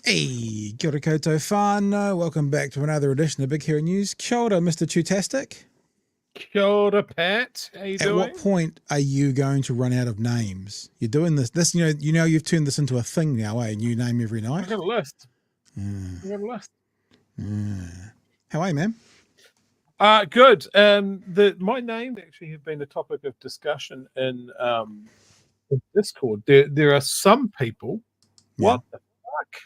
Hey, kia ora koutou whānau. Welcome back to another edition of Big Hero News. Kia ora, Mr. Tutastic. Kia ora, Pat. How you doing? At what point are you going to run out of names? You're doing this. You know, you've turned this into a thing now, eh? New name every night. I got a list. I got a list. How are you, man? Good. My name actually have been a topic of discussion in Discord. There are some people. Yeah. What the fuck?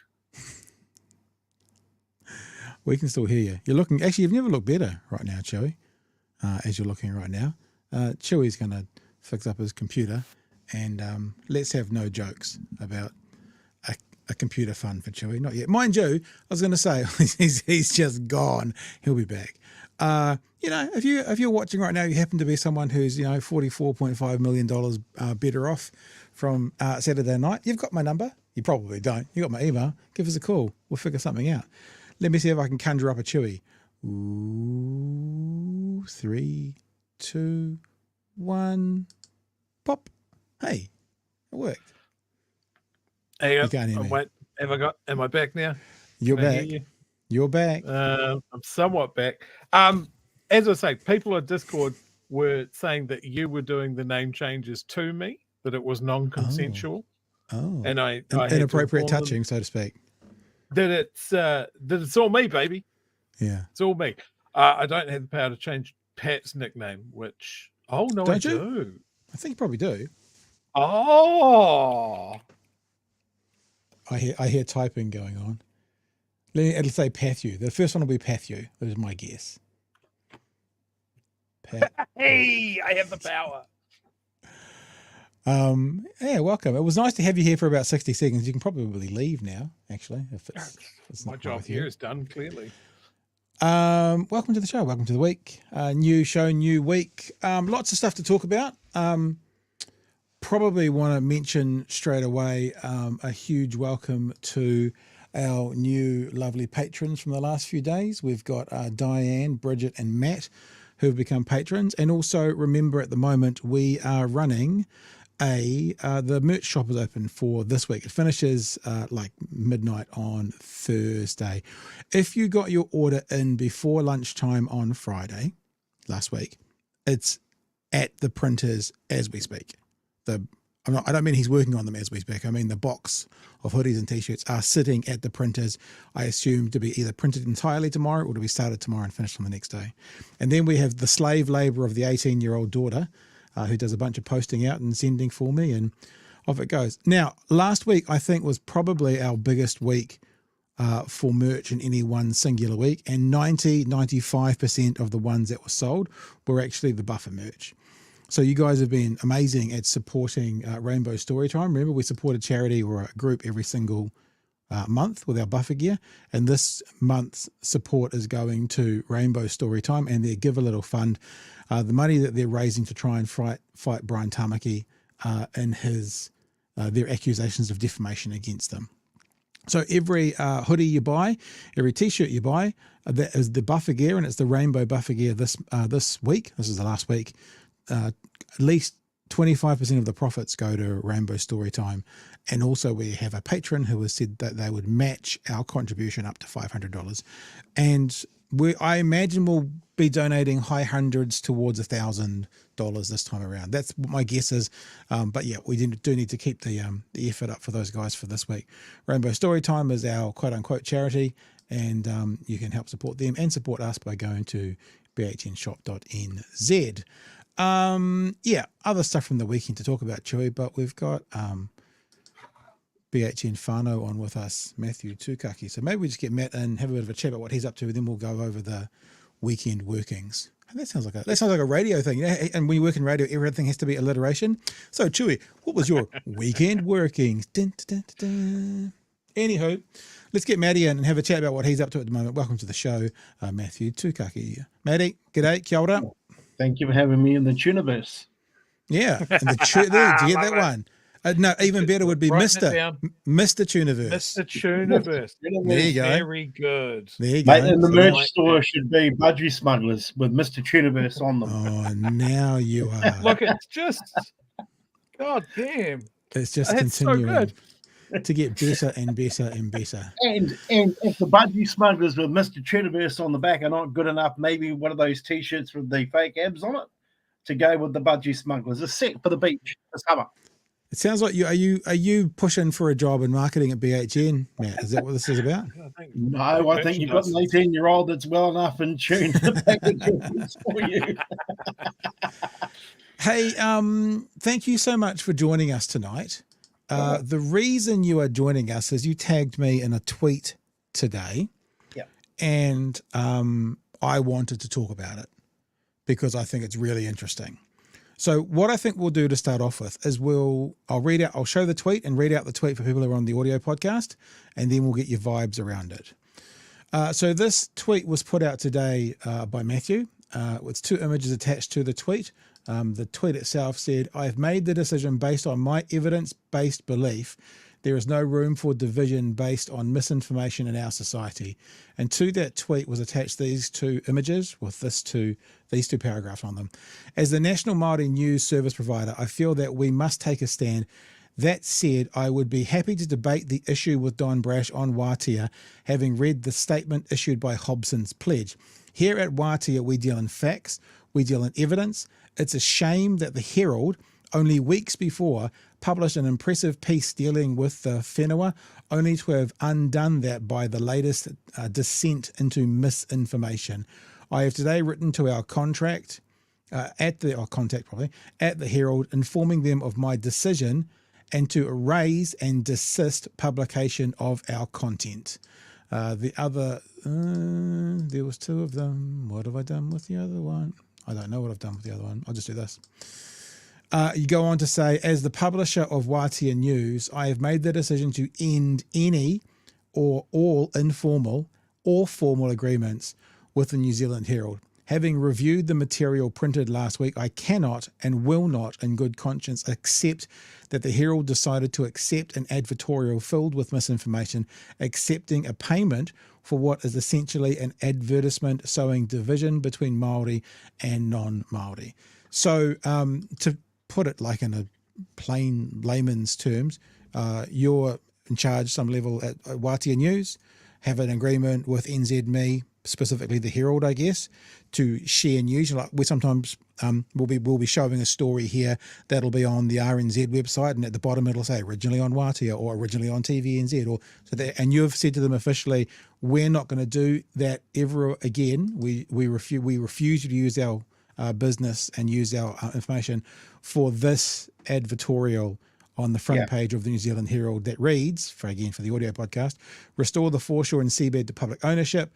We can still hear you. You're looking. Actually, you've never looked better right now, Chewy. As you're looking right now, Chewy's going to fix up his computer, and let's have no jokes about a computer fund for Chewy. Not yet, mind you. I was going to say he's just gone. He'll be back. You know, if you're watching right now, you happen to be someone who's $44.5 million better off from Saturday night. You've got my number. You probably don't. You got my email. Give us a call. We'll figure something out. Let me see if I can conjure up a Chewy. Ooh, 3, 2, 1, pop. Hey, it worked. Hey, you can't hear me. Wait, am I back now? You're back. You're back. I'm somewhat back. As I say, people on Discord were saying that you were doing the name changes to me, that it was non-consensual. Oh. And I inappropriate touching, so to speak. That it's all me, baby. Yeah, it's all me. I don't have the power to change Pat's nickname, which I do. I think you probably do. Oh, I hear typing going on. It'll say Pathu. The first one will be Pathu. That is my guess. Hey, I have the power. Yeah, welcome. It was nice to have you here for about 60 seconds. You can probably leave now, actually. If it's my job here is done, clearly. Welcome to the show. Welcome to the week. New show, new week. Lots of stuff to talk about. Probably want to mention straight away a huge welcome to our new lovely patrons from the last few days. We've got Diane, Bridget, and Matt who have become patrons. And also remember, at the moment we are running the merch shop is open for this week. It finishes like midnight on Thursday. If you got your order in before lunchtime on Friday last week, it's at the printers as we speak. I don't mean he's working on them as we speak. I mean the box of hoodies and t-shirts are sitting at the printers, I assume, to be either printed entirely tomorrow or to be started tomorrow and finished on the next day. And then we have the slave labor of the 18-year-old daughter, who does a bunch of posting out and sending for me, and off it goes. Now, last week, I think, was probably our biggest week for merch in any one singular week, and 95% of the ones that were sold were actually the buffer merch. So you guys have been amazing at supporting Rainbow Storytime. Remember, we support a charity or a group every single month with our buffer gear, and this month's support is going to Rainbow Storytime and their Give a Little Fund. The money that they're raising to try and fight Brian Tamaki in their accusations of defamation against them. So every hoodie you buy, every t-shirt you buy, that is the buffer gear, and it's the Rainbow buffer gear this week. This is the last week. At least 25% of the profits go to Rainbow Storytime. And also we have a patron who has said that they would match our contribution up to $500. And I imagine we'll be donating high hundreds towards $1,000 this time around. That's what my guess is. But yeah, we do need to keep the effort up for those guys for this week. Rainbow Storytime is our quote unquote charity, and you can help support them and support us by going to bhnshop.nz. Yeah, other stuff from the weekend to talk about, Chewy, but we've got BHN Whānau on with us, Matthew Tukaki. So maybe we just get Matt and have a bit of a chat about what he's up to, and then we'll go over the weekend workings. And that sounds like a radio thing. And when you work in radio, everything has to be alliteration. So Chewy, what was your weekend workings? Dun, dun, dun, dun. Anywho, let's get Matty in and have a chat about what he's up to at the moment. Welcome to the show, Matthew Tukaki. Matty, g'day, kia ora. Thank you for having me in the Tuniverse. Yeah, and did you get that one? No, even better would be Mr. Tuniverse. Mr. Tuniverse. There you go. Very good. There you go. Mate, and the merch store should be Budgie Smugglers with Mr. Tuniverse on them. Oh, now you are. Look, it's just, God damn. It's just It's continuing. so good. to get better and better and better. And if the budgie smugglers with Mr. Tuniverse on the back are not good enough, maybe one of those T-shirts with the fake abs on it to go with the budgie smugglers. A set for the beach this summer. It sounds like are you pushing for a job in marketing at BHN, Matt? Is that what this is about? No, I think you've got an 18-year-old that's well enough in tune to package it for you. Hey, thank you so much for joining us tonight. The reason you are joining us is you tagged me in a tweet today, and I wanted to talk about it because I think it's really interesting. So what I think we'll do to start off with is I'll show the tweet and read out the tweet for people who are on the audio podcast, and then we'll get your vibes around it. So this tweet was put out today by Matthew with 2 images attached to the tweet. The tweet itself said, "I have made the decision based on my evidence-based belief. There is no room for division based on misinformation in our society." And to that tweet was attached these 2 images with these two paragraphs on them. "As the National Māori News Service provider, I feel that we must take a stand. That said, I would be happy to debate the issue with Don Brash on Waatea, having read the statement issued by Hobson's pledge. Here at Waatea, we deal in facts, we deal in evidence. It's a shame that the Herald, only weeks before, published an impressive piece dealing with the whenua, only to have undone that by the latest descent into misinformation. I have today written to our contact at the Herald, informing them of my decision and to erase and desist publication of our content." The other, there was 2 of them. What have I done with the other one? I don't know what I've done with the other one. I'll just do this. You go on to say, "As the publisher of Waatea News, I have made the decision to end any or all informal or formal agreements with the New Zealand Herald. Having reviewed the material printed last week, I cannot and will not in good conscience accept that the Herald decided to accept an advertorial filled with misinformation, accepting a payment for what is essentially an advertisement sowing division between Māori and non-Māori." So to put it like in a plain layman's terms, you're in charge some level at Waatea News, have an agreement with NZME, specifically the Herald, I guess, to share news. Like we sometimes we'll be showing a story here that'll be on the RNZ website, and at the bottom it'll say originally on Waatea or originally on TVNZ, or so that. And you've said to them officially, we're not going to do that ever again. We refuse you to use our business and use our information for this advertorial on the front page of the New Zealand Herald that reads, for the audio podcast, "Restore the foreshore and seabed to public ownership.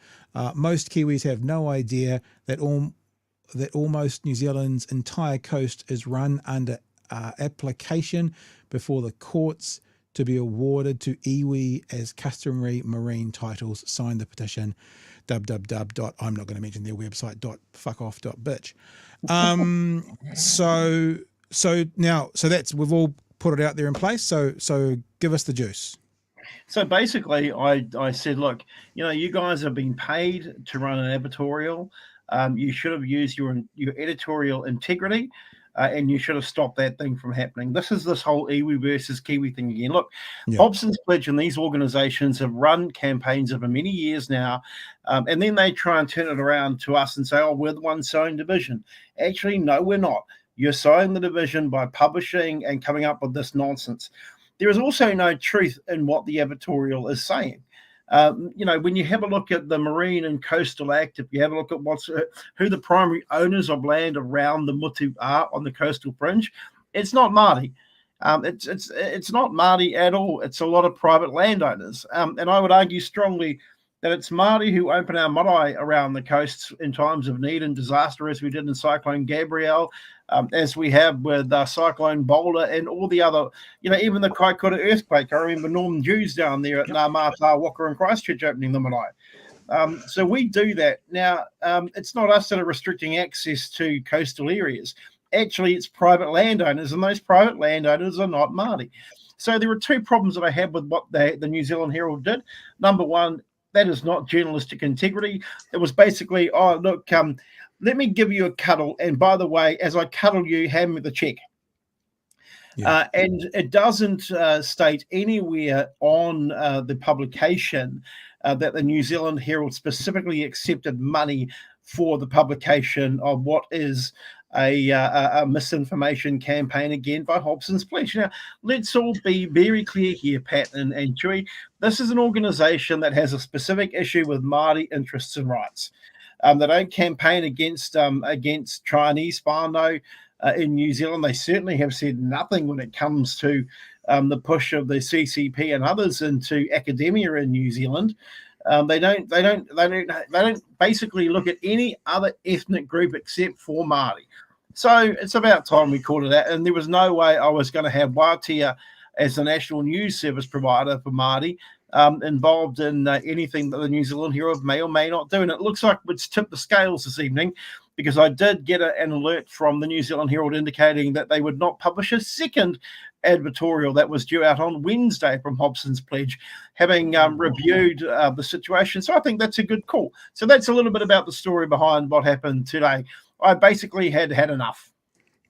Most Kiwis have no idea that almost New Zealand's entire coast is run under application before the courts to be awarded to iwi as customary marine titles. Sign the petition. www. I'm not going to mention their website. .fuckoff.bitch." So that's, we've all put it out there in place. So give us the juice. So basically, I said, look, you guys have been paid to run an editorial. You should have used your editorial integrity, and you should have stopped that thing from happening. This is this whole iwi versus Kiwi thing again. Look, Hobson's Pledge and these organizations have run campaigns over many years now, and then they try and turn it around to us and say, oh, we're the ones sowing division. Actually, no, we're not. You're sowing the division by publishing and coming up with this nonsense. There is also no truth in what the editorial is saying. When you have a look at the Marine and Coastal Act, if you have a look at who the primary owners of land around the mutu are on the coastal fringe, it's not Māori. It's not Māori at all. It's a lot of private landowners. And I would argue strongly that it's Māori who open our marae around the coasts in times of need and disaster, as we did in Cyclone Gabrielle, as we have with Cyclone Boulder and all the other, even the Kaikoura earthquake. I remember Northern Jews down there at Ngā Mātā, Waka and Christchurch opening the marae. So we do that. Now, it's not us that are restricting access to coastal areas. Actually, it's private landowners, and those private landowners are not Māori. So there are 2 problems that I have with what the New Zealand Herald did. Number one, that is not journalistic integrity. It was basically, oh, look, let me give you a cuddle. And by the way, as I cuddle you, hand me the check. And it doesn't state anywhere on the publication that the New Zealand Herald specifically accepted money for the publication of what is a misinformation campaign again by Hobson's Pledge. Now, let's all be very clear here, Pat and Chewy. This is an organisation that has a specific issue with Māori interests and rights. They don't campaign against Chinese whānau in New Zealand. They certainly have said nothing when it comes to the push of the CCP and others into academia in New Zealand. They don't basically look at any other ethnic group except for Māori. So it's about time we called it out. And there was no way I was going to have Waatea as the national news service provider for Māori involved in anything that the New Zealand Herald may or may not do. And it looks like it's tipped the scales this evening, because I did get an alert from the New Zealand Herald indicating that they would not publish a second advertorial that was due out on Wednesday from Hobson's Pledge, having reviewed the situation. So I think that's a good call. So that's a little bit about the story behind what happened today. I basically had enough.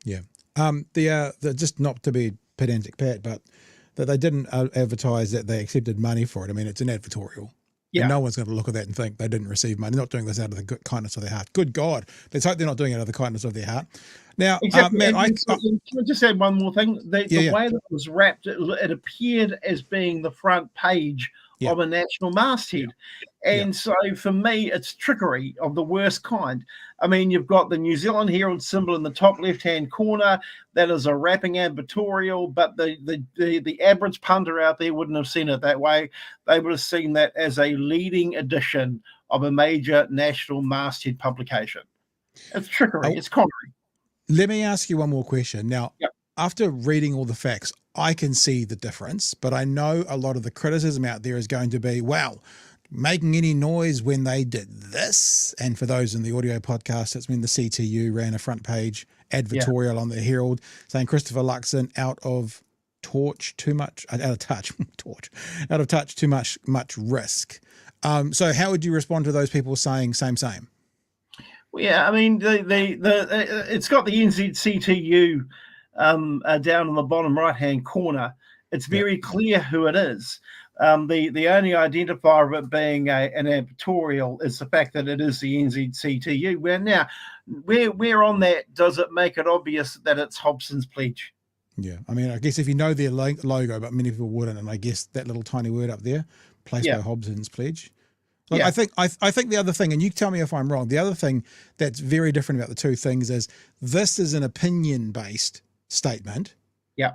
Yeah. The just not to be pedantic, Pat, but that they didn't advertise that they accepted money for it. I mean, it's an advertorial. Yeah. And no one's going to look at that and think they didn't receive money. They're not doing this out of the kindness of their heart. Good God. Let's hope they're not doing it out of the kindness of their heart. Now, exactly. Matt, can I just add one more thing? The way that it was wrapped, it appeared as being the front page of a national masthead. And so for me, it's trickery of the worst kind. I mean, you've got the New Zealand Herald symbol in the top left-hand corner. That is a wrapping advertorial, but the average punter out there wouldn't have seen it that way. They would have seen that as a leading edition of a major national masthead publication. It's trickery. It's connery. Let me ask you one more question. Now, after reading all the facts, I can see the difference, but I know a lot of the criticism out there is going to be, wow, making any noise when they did this. And for those in the audio podcast, it's when the CTU ran a front page advertorial on the Herald saying Christopher Luxon out of touch, too much risk. So how would you respond to those people saying same? Well, yeah, I mean, it's got the NZCTU down on the bottom right-hand corner. It's very clear who it is. The only identifier of it being an advertorial is the fact that it is the NZCTU. Where on that does it make it obvious that it's Hobson's Pledge? Yeah, I mean, I guess if you know their logo, but many people wouldn't, and I guess that little tiny word up there, placed by Hobson's Pledge. Look, I think the other thing, and you tell me if I'm wrong, the other thing that's very different about the two things is this is an opinion-based statement. Yeah.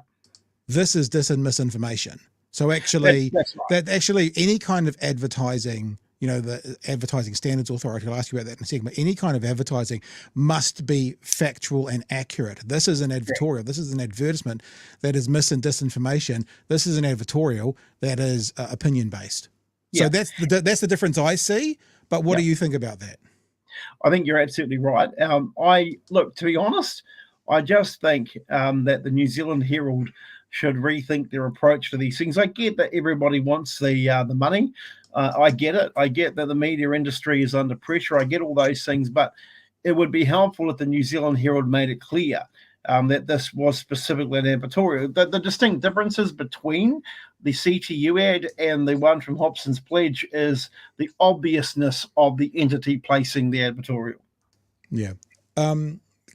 This is dis and misinformation. So actually, that's right. that actually any kind of advertising, you know, the Advertising Standards Authority, I'll ask you about that in a second, but any kind of advertising must be factual and accurate. This is an advertorial. This is an advertisement that is mis and disinformation. This is an advertorial that is opinion-based. So that's the difference I see. But what do you think about that? I think you're absolutely right. To be honest, I just think that the New Zealand Herald should rethink their approach to these things. I get that everybody wants the money. I get it. I get that the media industry is under pressure. I get all those things, but it would be helpful if the New Zealand Herald made it clear that this was specifically an advertorial. The distinct differences between the CTU ad and the one from Hobson's Pledge is the obviousness of the entity placing the advertorial. Yeah.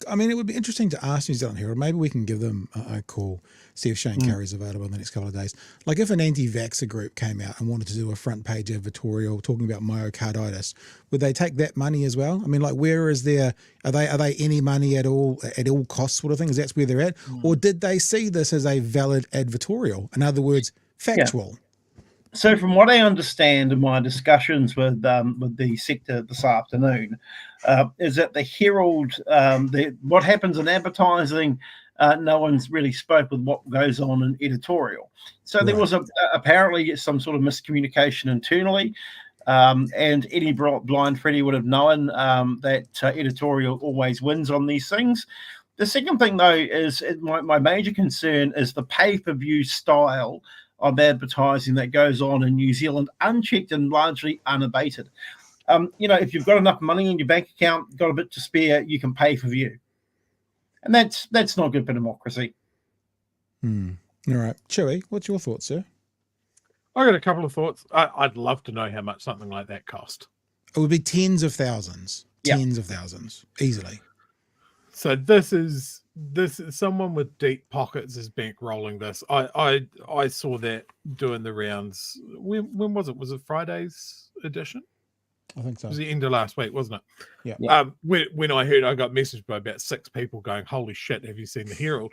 I mean, it would be interesting to ask New Zealand Herald. Maybe we can give them a call, see if Shane Curry's available in the next couple of days. Like if an anti-vaxxer group came out and wanted to do a front page advertorial talking about myocarditis, would they take that money as well? I mean, like where is there, are they any money at all costs sort of thing? Is that where they're at? Or did they see this as a valid advertorial? In other words, factual? Yeah. So from what I understand in my discussions with the sector this afternoon, is that the Herald, what happens in advertising, no one's really spoke with what goes on in editorial. So there was apparently some sort of miscommunication internally, and any blind Freddy would have known that editorial always wins on these things. The second thing, though, is my major concern is the pay-per-view style of advertising that goes on in New Zealand, unchecked and largely unabated. If you've got enough money in your bank account, got a bit to spare, you can pay for view. And that's not good for democracy. All right. Chewy, what's your thoughts, sir? I got a couple of thoughts. I'd love to know how much something like that cost. It would be tens of thousands. Yeah. Tens of thousands. Easily. So this is someone with deep pockets is bankrolling this. I saw that doing the rounds. When was it? Was it Friday's edition? I think so. It was the end of last week, wasn't it? Yeah. When I heard, I got messaged by about 6 people going, "Holy shit, have you seen the Herald?"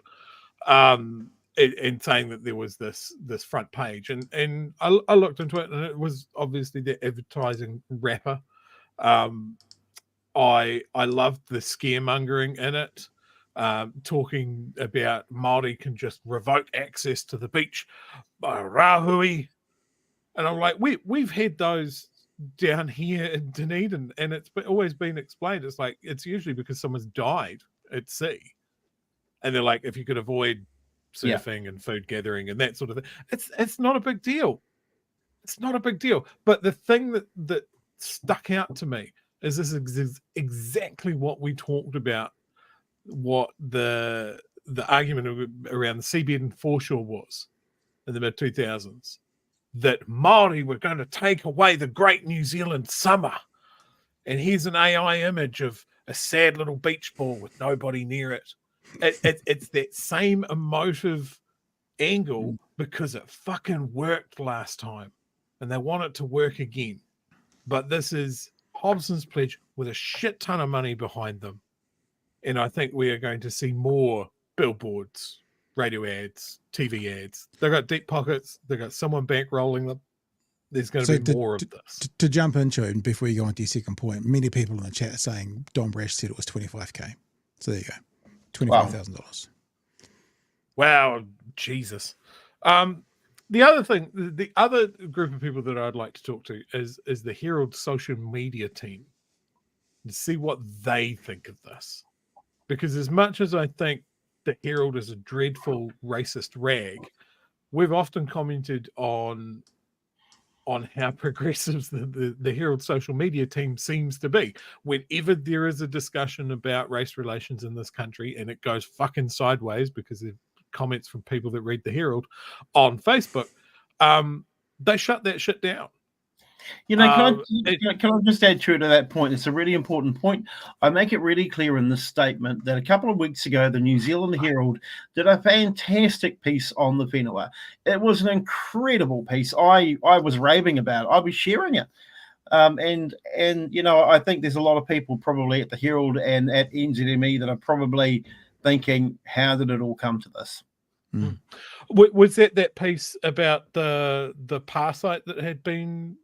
And saying that there was this front page, and I looked into it, and it was obviously their advertising wrapper. I loved the scaremongering in it, talking about Māori can just revoke access to the beach by Rahui, and I'm like, we've had those down here in Dunedin, and it's always been explained. It's like it's usually because someone's died at sea, and they're like, if you could avoid surfing and food gathering and that sort of thing, it's not a big deal. It's not a big deal. But the thing that stuck out to me is this is exactly what we talked about, what the argument around the seabed and foreshore was in the mid-2000s, that Māori were going to take away the great New Zealand summer. And here's an AI image of a sad little beach ball with nobody near it. It's that same emotive angle because it fucking worked last time and they want it to work again. But this is Hobson's pledge with a shit ton of money behind them. And I think we are going to see more billboards, radio ads, TV ads. They've got deep pockets. They've got someone bankrolling them. There's going to be more of this. To jump into it, and before you go on to your second point, many people in the chat are saying Don Brash said it was $25K. So there you go. $25,000. Wow, Jesus. The other thing, the other group of people that I'd like to talk to is the Herald social media team to see what they think of this. Because as much as I think the Herald is a dreadful racist rag, we've often commented on how progressive the Herald social media team seems to be. Whenever there is a discussion about race relations in this country and it goes fucking sideways because of comments from people that read the Herald on Facebook, they shut that shit down. You know, can I just add to that point? It's a really important point. I make it really clear in this statement that a couple of weeks ago, the New Zealand Herald did a fantastic piece on the whenua. It was an incredible piece. I was raving about it. I was sharing it. And you know, I think there's a lot of people probably at the Herald and at NZME that are probably thinking, how did it all come to this? Was that piece about the parasite that had been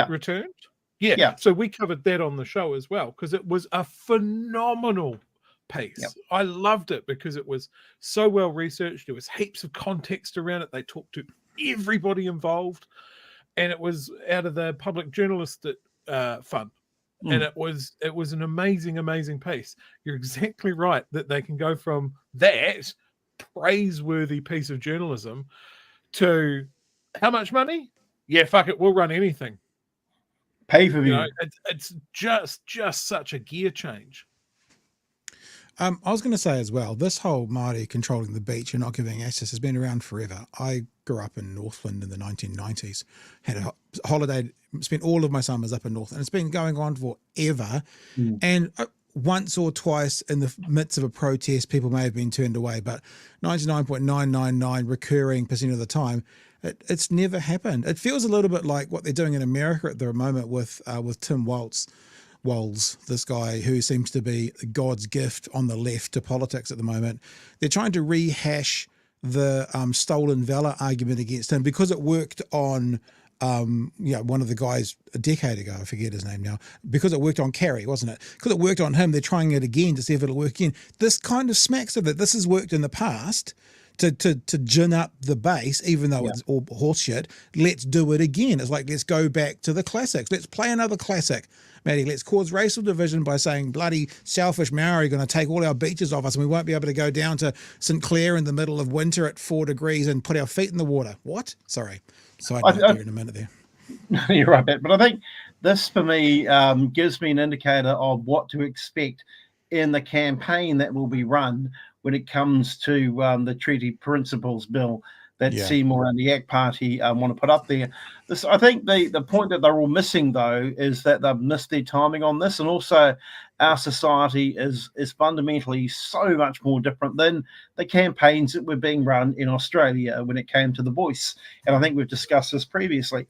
returned? Yeah. So we covered that on the show as well because it was a phenomenal piece. Yep. I loved it because it was so well researched. There was heaps of context around it. They talked to everybody involved, and it was out of the Public Journalist Fund. And it was an amazing piece. You're exactly right that they can go from that praiseworthy piece of journalism to how much money? Yeah, fuck it, we'll run anything. Pay per view. You know, it's just such a gear change. I was going to say as well, this whole Māori controlling the beach and not giving access has been around forever. I grew up in Northland in the 1990s, had a holiday, spent all of my summers up in Northland, and it's been going on forever. And once or twice in the midst of a protest, people may have been turned away, but 99.999 recurring % of the time, it's never happened. It feels a little bit like what they're doing in America at the moment with Tim Walz, this guy who seems to be God's gift on the left to politics at the moment. They're trying to rehash the stolen valor argument against him because it worked on one of the guys a decade ago, I forget his name now, because it worked on Kerry, wasn't it? Because it worked on him, they're trying it again to see if it'll work again. This kind of smacks of that. This has worked in the past to gin up the base, even though it's all horseshit. Let's do it again. It's like, let's go back to the classics. Let's play another classic. Matty, let's cause racial division by saying bloody selfish Maori are going to take all our beaches off us and we won't be able to go down to St. Clair in the middle of winter at 4 degrees and put our feet in the water. What? Sorry. Side note there in a minute there. You're right, Matt. But I think this, for me, gives me an indicator of what to expect in the campaign that will be run when it comes to the treaty principles bill that Seymour and the ACT Party want to put up there. I think the point that they're all missing, though, is that they've missed their timing on this, and also our society is fundamentally so much more different than the campaigns that were being run in Australia when it came to the voice. And I think we've discussed this previously.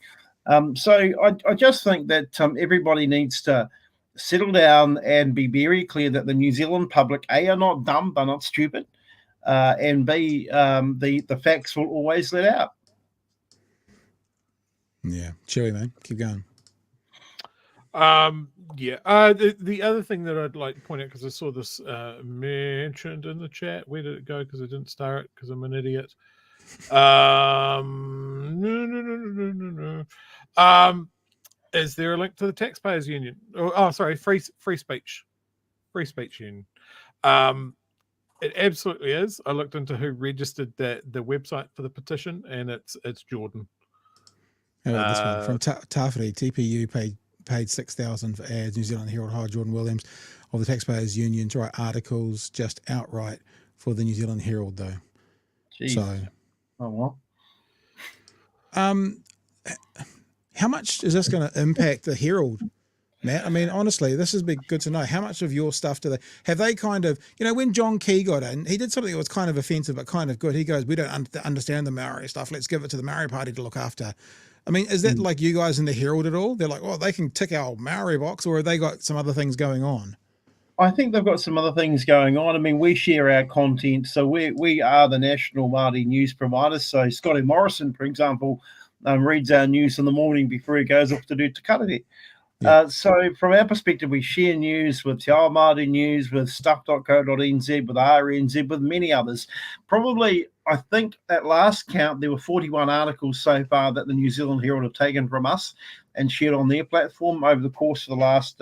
So I just think that everybody needs to settle down and be very clear that the New Zealand public, A, are not dumb, they're not stupid, and B, the facts will always let out. Yeah, chewy, man. Keep going. The other thing that I'd like to point out, because I saw this mentioned in the chat, where did it go? Because I didn't start it because I'm an idiot. Is there a link to the Taxpayers Union? Sorry, free speech union. It absolutely is. I looked into who registered the website for the petition, and it's Jordan. How about this one from Tawhiri? TPU paid 6,000 for ads. New Zealand Herald hired Jordan Williams of the Taxpayers Union to write articles just outright for the New Zealand Herald, though. Jeez. So, well. How much is this going to impact the Herald, Matt? I mean, honestly, this has been good to know. How much of your stuff have they kind of, when John Key got in, he did something that was kind of offensive but kind of good. He goes, we don't understand the Maori stuff. Let's give it to the Maori party to look after. I mean, is that like you guys in the Herald at all? They're like, oh, they can tick our Maori box, or have they got some other things going on? I think they've got some other things going on. I mean, we share our content. So we are the national Māori news providers. So Scotty Morrison, for example, reads our news in the morning before he goes off to do Tukaki. Yeah. So from our perspective, we share news with Te Ao Māori News, with stuff.co.nz, with RNZ, with many others. Probably, I think at last count, there were 41 articles so far that the New Zealand Herald have taken from us and shared on their platform over the course of the last,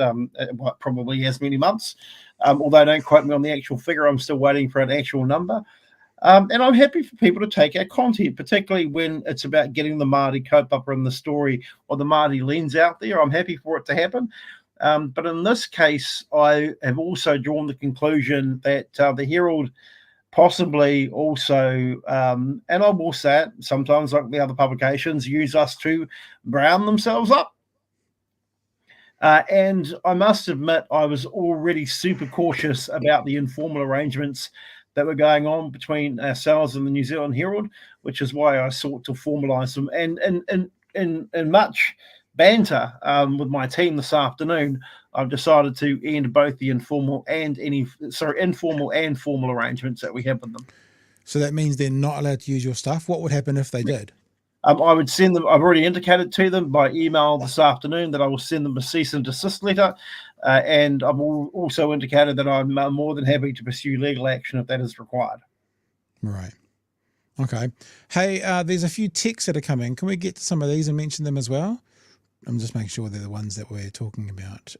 probably as many months. Although don't quote me on the actual figure, I'm still waiting for an actual number. And I'm happy for people to take our content, particularly when it's about getting the Māori kaupapa in the story or the Māori lens out there. I'm happy for it to happen. But in this case, I have also drawn the conclusion that the Herald possibly also, and I will say it, sometimes like the other publications, use us to brown themselves up. And I must admit, I was already super cautious about the informal arrangements that were going on between ourselves and the New Zealand Herald, which is why I sought to formalise them. And in much banter with my team this afternoon, I've decided to end both the informal and formal arrangements that we have with them. So that means they're not allowed to use your stuff. What would happen if they did? I would send them. I've already indicated to them by email this afternoon that I will send them a cease and desist letter, and I've also indicated that I'm more than happy to pursue legal action if that is required. Right. Okay. Hey, there's a few texts that are coming. Can we get to some of these and mention them as well? I'm just making sure they're the ones that we're talking about.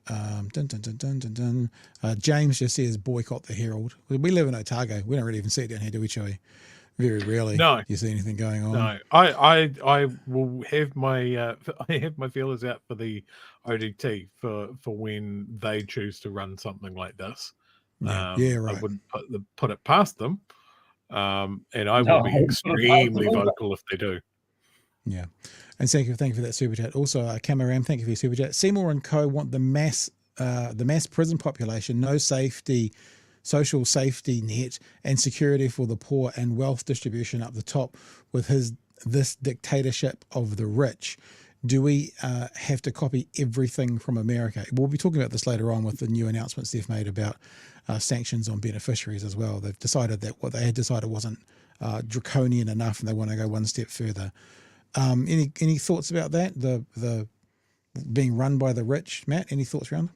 James just says boycott the Herald. We live in Otago. We don't really even see it down here, do we, Chewy? Very rarely. No. You see anything going on? No. I will have my I have my feelers out for the ODT for when they choose to run something like this. Yeah, right. I wouldn't put it past them. And I will be extremely vocal if they do. Yeah. And thank you for that super chat. Also, Camaram, thank you for your super chat. Seymour and Co. want the mass prison population, no safety, social safety net, and security for the poor, and wealth distribution up the top with this dictatorship of the rich. Do we have to copy everything from America? We'll be talking about this later on with the new announcements they've made about sanctions on beneficiaries as well. They've decided that what they had decided wasn't draconian enough, and they want to go one step further. Any thoughts about that? The being run by the rich, Matt? Any thoughts around?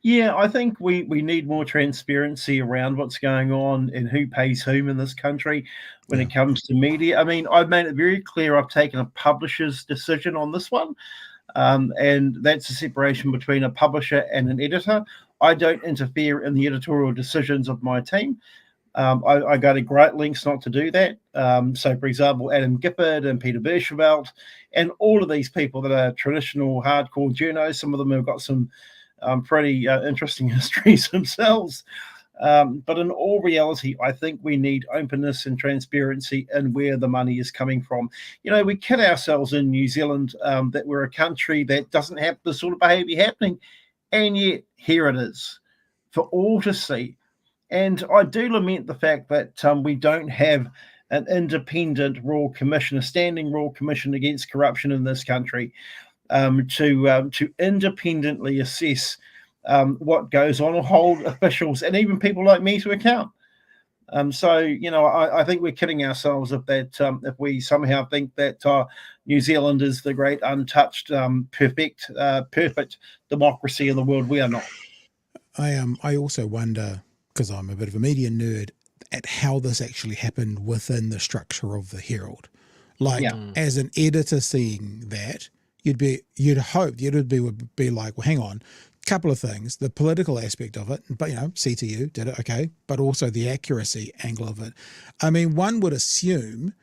Yeah, I think we need more transparency around what's going on and who pays whom in this country when it comes to media. I mean, I've made it very clear I've taken a publisher's decision on this one, and that's a separation between a publisher and an editor. I don't interfere in the editorial decisions of my team. I go to great lengths not to do that. So, for example, Adam Gifford and Peter Bircheveld and all of these people that are traditional hardcore journos, some of them have got some pretty interesting histories themselves. But in all reality, I think we need openness and transparency in where the money is coming from. We kid ourselves in New Zealand that we're a country that doesn't have this sort of behaviour happening. And yet here it is for all to see. And I do lament the fact that we don't have an independent Royal Commission, a standing Royal Commission against corruption in this country, to independently assess what goes on, or hold officials and even people like me to account. I think we're kidding ourselves if we somehow think that New Zealand is the great untouched, perfect democracy in the world. We are not. I also wonder, because I'm a bit of a media nerd, at how this actually happened within the structure of the Herald. As an editor seeing that, you'd hope the editor would be like, well, hang on, couple of things, the political aspect of it, but CTU did it, okay, but also the accuracy angle of it. I mean, one would assume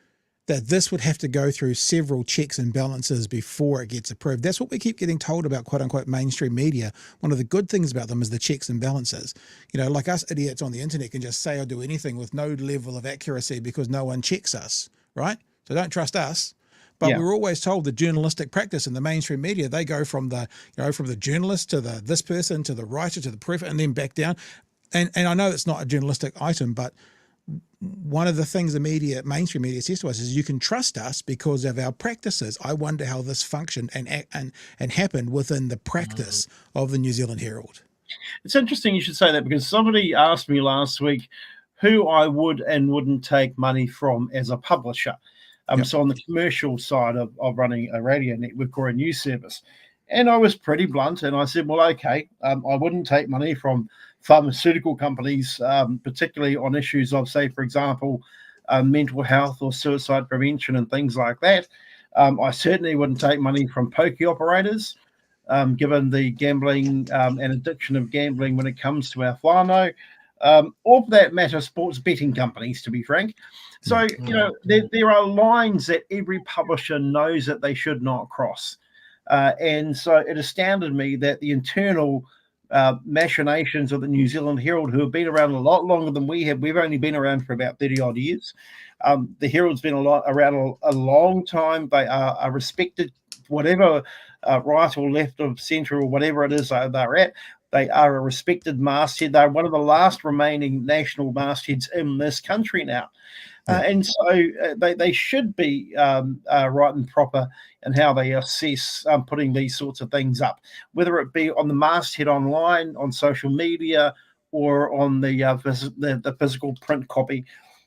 that this would have to go through several checks and balances before it gets approved. That's what we keep getting told about quote unquote mainstream media. One of the good things about them is the checks and balances. Like us idiots on the internet can just say or do anything with no level of accuracy because no one checks us, right? So don't trust us. But we're always told the journalistic practice in the mainstream media, they go from the journalist to this person to the writer to the prefect and then back down. And I know it's not a journalistic item, but one of the things the mainstream media says to us is you can trust us because of our practices. I wonder how this functioned and happened within the practice of the New Zealand Herald. It's interesting you should say that, because somebody asked me last week who I would and wouldn't take money from as a publisher. So on the commercial side of running a radio network or a news service. And I was pretty blunt, and I said, well, okay, I wouldn't take money from pharmaceutical companies, particularly on issues of, say, for example, mental health or suicide prevention and things like that. I certainly wouldn't take money from pokie operators, given the gambling and addiction of gambling when it comes to our whānau, or for that matter, sports betting companies, to be frank. So, there are lines that every publisher knows that they should not cross. And so it astounded me that the internal machinations of the New Zealand Herald, who have been around a lot longer than we have, we've only been around for about 30-odd years. The Herald's been around a long time. They are respected, whatever right or left of centre or whatever it is they're at. They are a respected masthead. They're one of the last remaining national mastheads in this country now. And so they should be right and proper in how they assess putting these sorts of things up, whether it be on the masthead online, on social media, or on the physical print copy.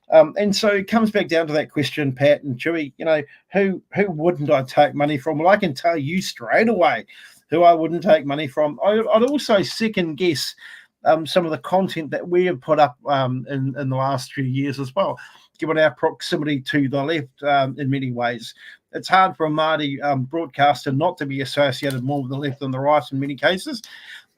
And so it comes back down to that question, Pat and Chewy, who wouldn't I take money from? Well, I can tell you straight away who I wouldn't take money from. I'd also second guess some of the content that we have put up in the last few years as well, given our proximity to the left in many ways. It's hard for a Māori broadcaster not to be associated more with the left than the right in many cases.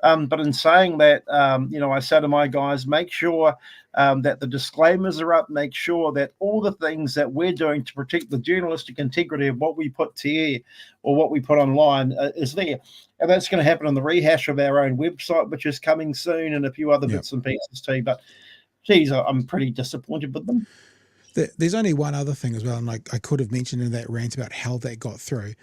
But in saying that, I say to my guys, make sure that the disclaimers are up, make sure that all the things that we're doing to protect the journalistic integrity of what we put to air or what we put online is there. And that's going to happen on the rehash of our own website, which is coming soon, and a few other bits and pieces too. But, geez, I'm pretty disappointed with them. There's only one other thing as well, and I could have mentioned in that rant about how that got through.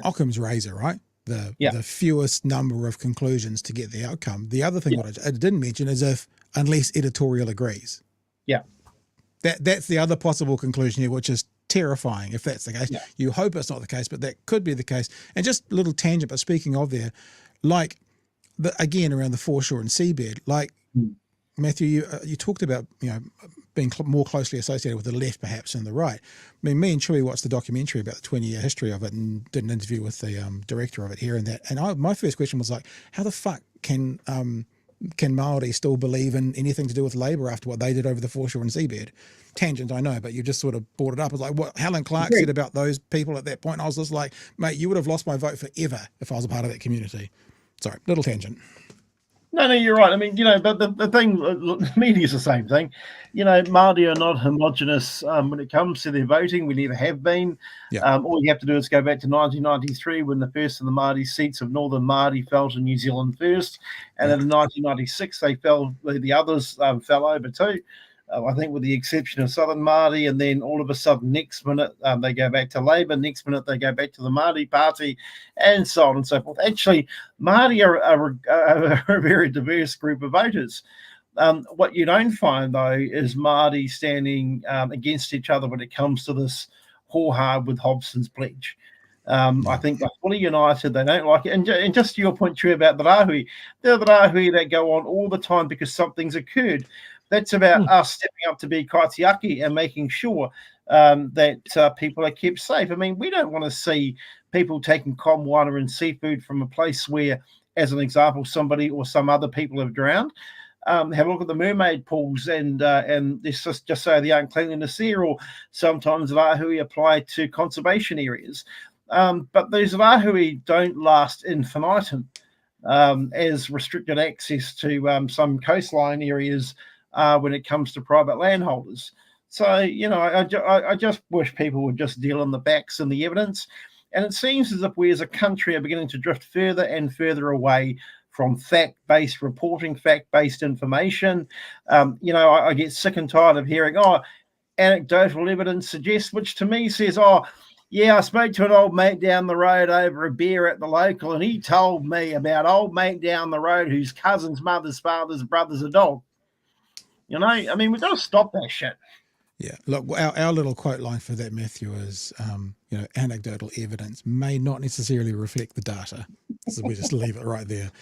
Occam's razor, right? The fewest number of conclusions to get the outcome. The other thing what I didn't mention is unless editorial agrees. Yeah. That's the other possible conclusion here, which is terrifying if that's the case. Yeah. You hope it's not the case, but that could be the case. And just a little tangent, but speaking of there, again, around the foreshore and seabed, Matthew, you talked about, being more closely associated with the left perhaps than the right. I mean, me and Chewy watched the documentary about the 20-year history of it and did an interview with the director of it here and that. And my first question was how the fuck can Māori still believe in anything to do with Labour after what they did over the foreshore and seabed? Tangent, I know, but you just sort of brought it up. It was like what Helen Clark said about those people at that point. And I was just like, mate, you would have lost my vote forever if I was a part of that community. Sorry, little tangent. No, you're right. I mean, but the thing, media is the same thing. Māori are not homogenous when it comes to their voting. We never have been. Yeah. All you have to do is go back to 1993 when the first of the Māori seats of Northern Māori fell to New Zealand first. And then in 1996, the others fell over too. I think with the exception of Southern Māori, and then all of a sudden, next minute, they go back to Labour, next minute they go back to the Māori Party, and so on and so forth. Actually, Māori are a very diverse group of voters. What you don't find, though, is Māori standing against each other when it comes to this hoo-ha with Hobson's pledge. I think they're fully united. They don't like it. And just to your point, true about the Rahui, they're the Rahui that go on all the time because something's occurred. That's about us stepping up to be kaitiaki and making sure that people are kept safe. I mean, we don't want to see people taking komwana and seafood from a place where, as an example, somebody or some other people have drowned. Have a look at the mermaid pools and this just say the uncleanliness there, or sometimes rahui apply to conservation areas. But those rahui don't last infinitum, as restricted access to some coastline areas when it comes to private landholders. So, I just wish people would just deal on the facts and the evidence. And it seems as if we as a country are beginning to drift further and further away from fact-based reporting, fact-based information. I get sick and tired of hearing, anecdotal evidence suggests, which to me says, I spoke to an old mate down the road over a beer at the local, and he told me about old mate down the road whose cousin's mother's father's brother's a dog. I mean, we've got to stop that shit. Yeah, look, our little quote line for that, Matthew, is, anecdotal evidence may not necessarily reflect the data. So we just leave it right there.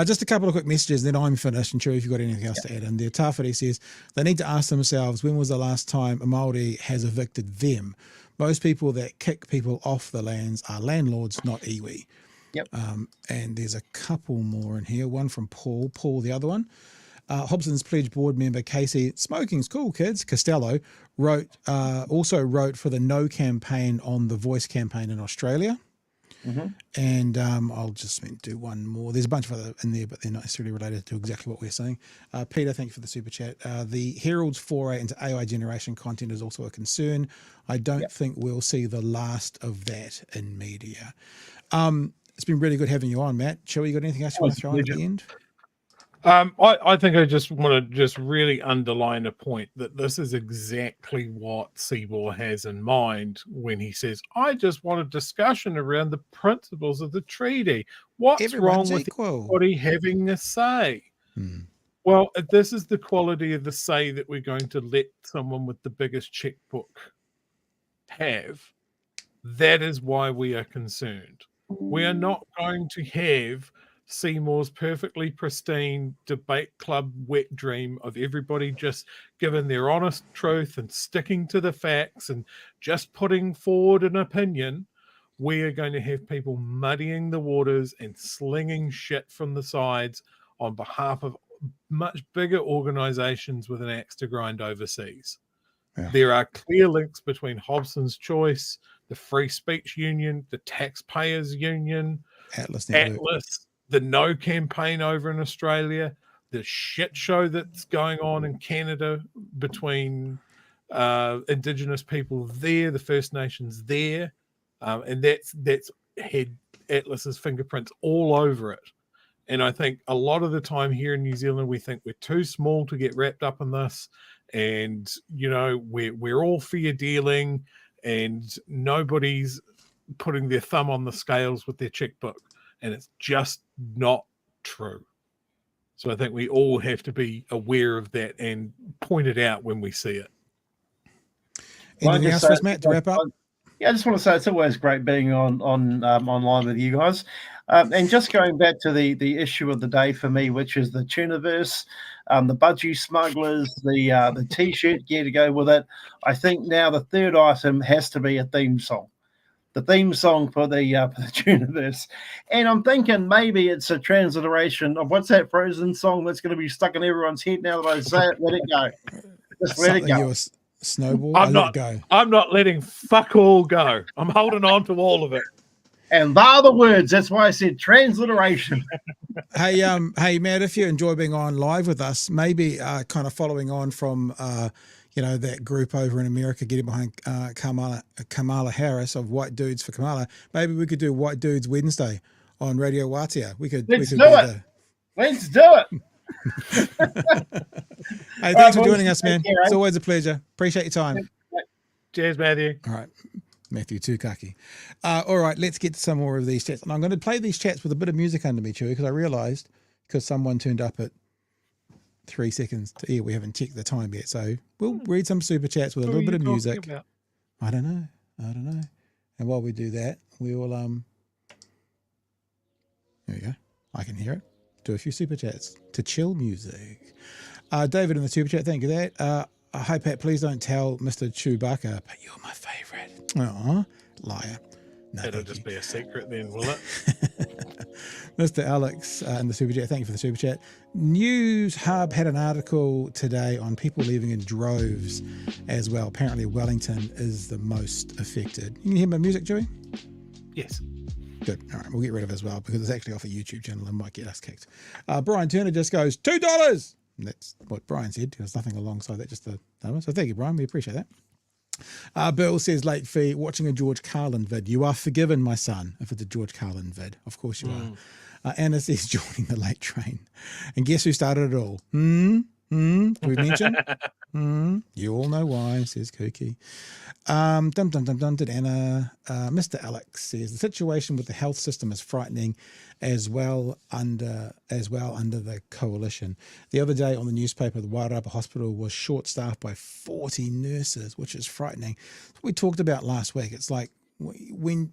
Just a couple of quick messages, then I'm finished. And sure, if you've got anything else to add in there. Tawhiri says, they need to ask themselves, when was the last time a Māori has evicted them? Most people that kick people off the lands are landlords, not iwi. Yep. And there's a couple more in here. One from Paul, the other one. Hobson's Pledge board member Casey, smoking's cool, kids, Costello, also wrote for the No campaign on the Voice campaign in Australia. Mm-hmm. And I'll just do one more. There's a bunch of other in there, but they're not necessarily related to exactly what we're saying. Peter, thank you for the super chat. The Herald's foray into AI generation content is also a concern. I don't think we'll see the last of that in media. It's been really good having you on, Matt. Chewy, you got anything else you want to throw in at the end? I think I just want to really underline a point that this is exactly what Seymour has in mind when he says, I just want a discussion around the principles of the treaty. What's wrong with everybody having a say? Well, this is the quality of the say that we're going to let someone with the biggest checkbook have. That is why we are concerned. We are not going to have Seymour's perfectly pristine debate club wet dream of everybody just giving their honest truth and sticking to the facts and just putting forward an opinion. We are going to have people muddying the waters and slinging shit from the sides on behalf of much bigger organizations with an axe to grind overseas. Yeah. There are clear links between Hobson's Choice, the Free Speech Union, the Taxpayers Union, Atlas, the No campaign over in Australia, the shit show that's going on in Canada between Indigenous people there, the First Nations there, and that's had Atlas's fingerprints all over it. And I think a lot of the time here in New Zealand, we think we're too small to get wrapped up in this, and we're all fair dealing, and nobody's putting their thumb on the scales with their checkbook. And it's just not true. So I think we all have to be aware of that and point it out when we see it. Anything else for us, Matt, to wrap up? Yeah, I just want to say it's always great being online with you guys. And just going back to the issue of the day for me, which is the Tuniverse, the budgie smugglers, the T-shirt gear to go with it. I think now the third item has to be a theme song. The theme song for the Tuniverse. And I'm thinking maybe it's a transliteration of what's that Frozen song that's going to be stuck in everyone's head now that I say it. Let it go. Just let it go. Snowball. I'm not letting fuck all go. I'm holding on to all of it. And they're the words. That's why I said transliteration. Hey, Matt, if you enjoy being on live with us, maybe kind of following on from, that group over in America getting behind Kamala Harris of White Dudes for Kamala, maybe we could do White Dudes Wednesday on Radio Waatea. Let's do it. Let's do it. Hey, thanks for joining us, man. It's always a pleasure. Appreciate your time. Cheers, Matthew. All right. Matthew Tukaki. All right, let's get to some more of these chats. And I'm going to play these chats with a bit of music under me, Chewy, because I realised, because someone turned up at 3 seconds to air, we haven't checked the time yet. So we'll read some super chats with a little bit of music. I don't know. And while we do that, we will, there we go. I can hear it. Do a few super chats to chill music. David in the super chat, thank you for that. Hi, Pat, please don't tell Mr. Chewbacca, but you're my favourite. Aw, liar. No, it'll just be a secret then, will it? Mr. Alex in the super chat, thank you for the super chat. News Hub had an article today on people leaving in droves as well. Apparently Wellington is the most affected. You can hear my music, Chewy? Yes. Good. All right, we'll get rid of it as well because it's actually off a YouTube channel and might get us kicked. Brian Turner just goes, $2. And that's what Brian said. There's nothing alongside that, just the number. So thank you, Brian. We appreciate that. Bill says, late fee, watching a George Carlin vid. You are forgiven, my son, if it's a George Carlin vid. Of course you are. Anna says, joining the late train. And guess who started it all? Do we mention? You all know why, says Kooky. Did Anna. Mr. Alex says the situation with the health system is frightening as well under the coalition. The other day on the newspaper, the Waatea Hospital was short-staffed by 40 nurses, which is frightening. We talked about last week. It's like when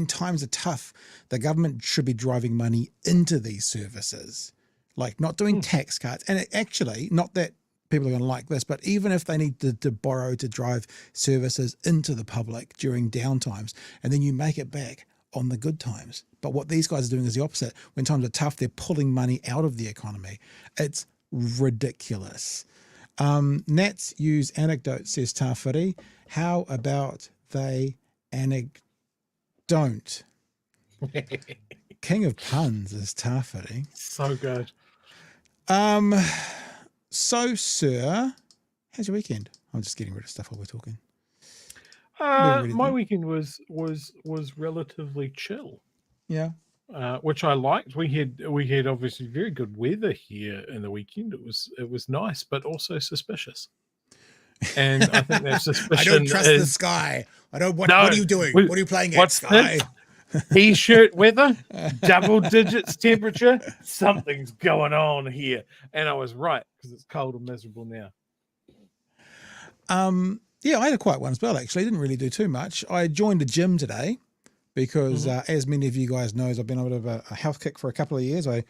times are tough, the government should be driving money into these services, like not doing tax cuts. And actually, not that people are going to like this, but even if they need to borrow to drive services into the public during downtimes, and then you make it back on the good times. But what these guys are doing is the opposite. When times are tough, they're pulling money out of the economy. It's ridiculous. Nats use anecdote, says Tawhiri. How about they don't? King of puns is Tawhiri. So good. So, sir, how's your weekend? I'm just getting rid of stuff while we're talking. My weekend was relatively chill. Yeah. Which I liked. We had obviously very good weather here in the weekend. It was nice, but also suspicious. And I think that suspicion I don't trust the sky. I don't. What are you doing? What are you playing at, Sky? T-shirt weather, double digits temperature. Something's going on here, and I was right because it's cold and miserable now. Yeah, I had a quiet one as well. Actually, didn't really do too much. I joined a gym today because, as many of you guys know, I've been on a bit of a health kick for a couple of years. I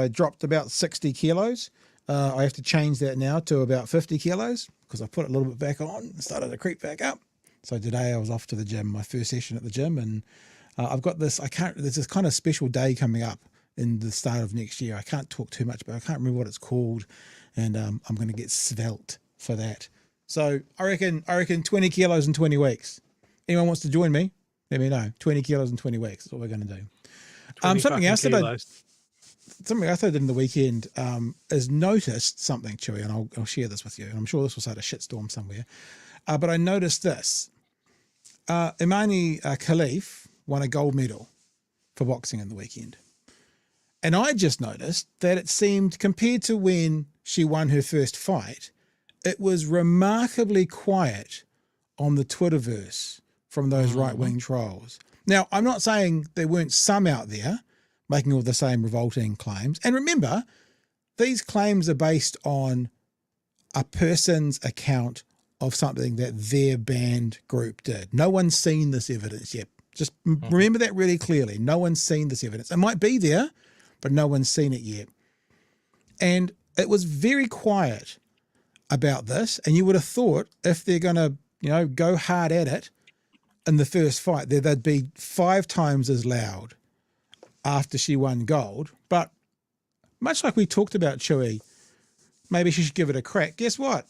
dropped about 60 kilos. I have to change that now to about 50 kilos because I put it a little bit back on and started to creep back up. So today I was off to the gym, my first session at the gym, and I've got this. There's this kind of special day coming up in the start of next year. I can't talk too much, but I can't remember what it's called, and I'm going to get svelte for that. So I reckon 20 kilos in 20 weeks. Anyone wants to join me? Let me know. 20 kilos in 20 weeks. That's what we're going to do. Something else I did in the weekend is noticed something, Chewy, and I'll share this with you. And I'm sure this will start a shitstorm somewhere. But I noticed this. Imani Khalif won a gold medal for boxing in the weekend. And I just noticed that it seemed, compared to when she won her first fight, it was remarkably quiet on the Twitterverse from those right-wing trolls. Now, I'm not saying there weren't some out there making all the same revolting claims. And remember, these claims are based on a person's account of something that their banned group did. No one's seen this evidence yet. Just remember that really clearly. No one's seen this evidence. It might be there, but no one's seen it yet. And it was very quiet about this. And you would have thought if they're going to, go hard at it in the first fight, they'd be 5 times as loud after she won gold. But much like we talked about Chewy, maybe she should give it a crack. Guess what?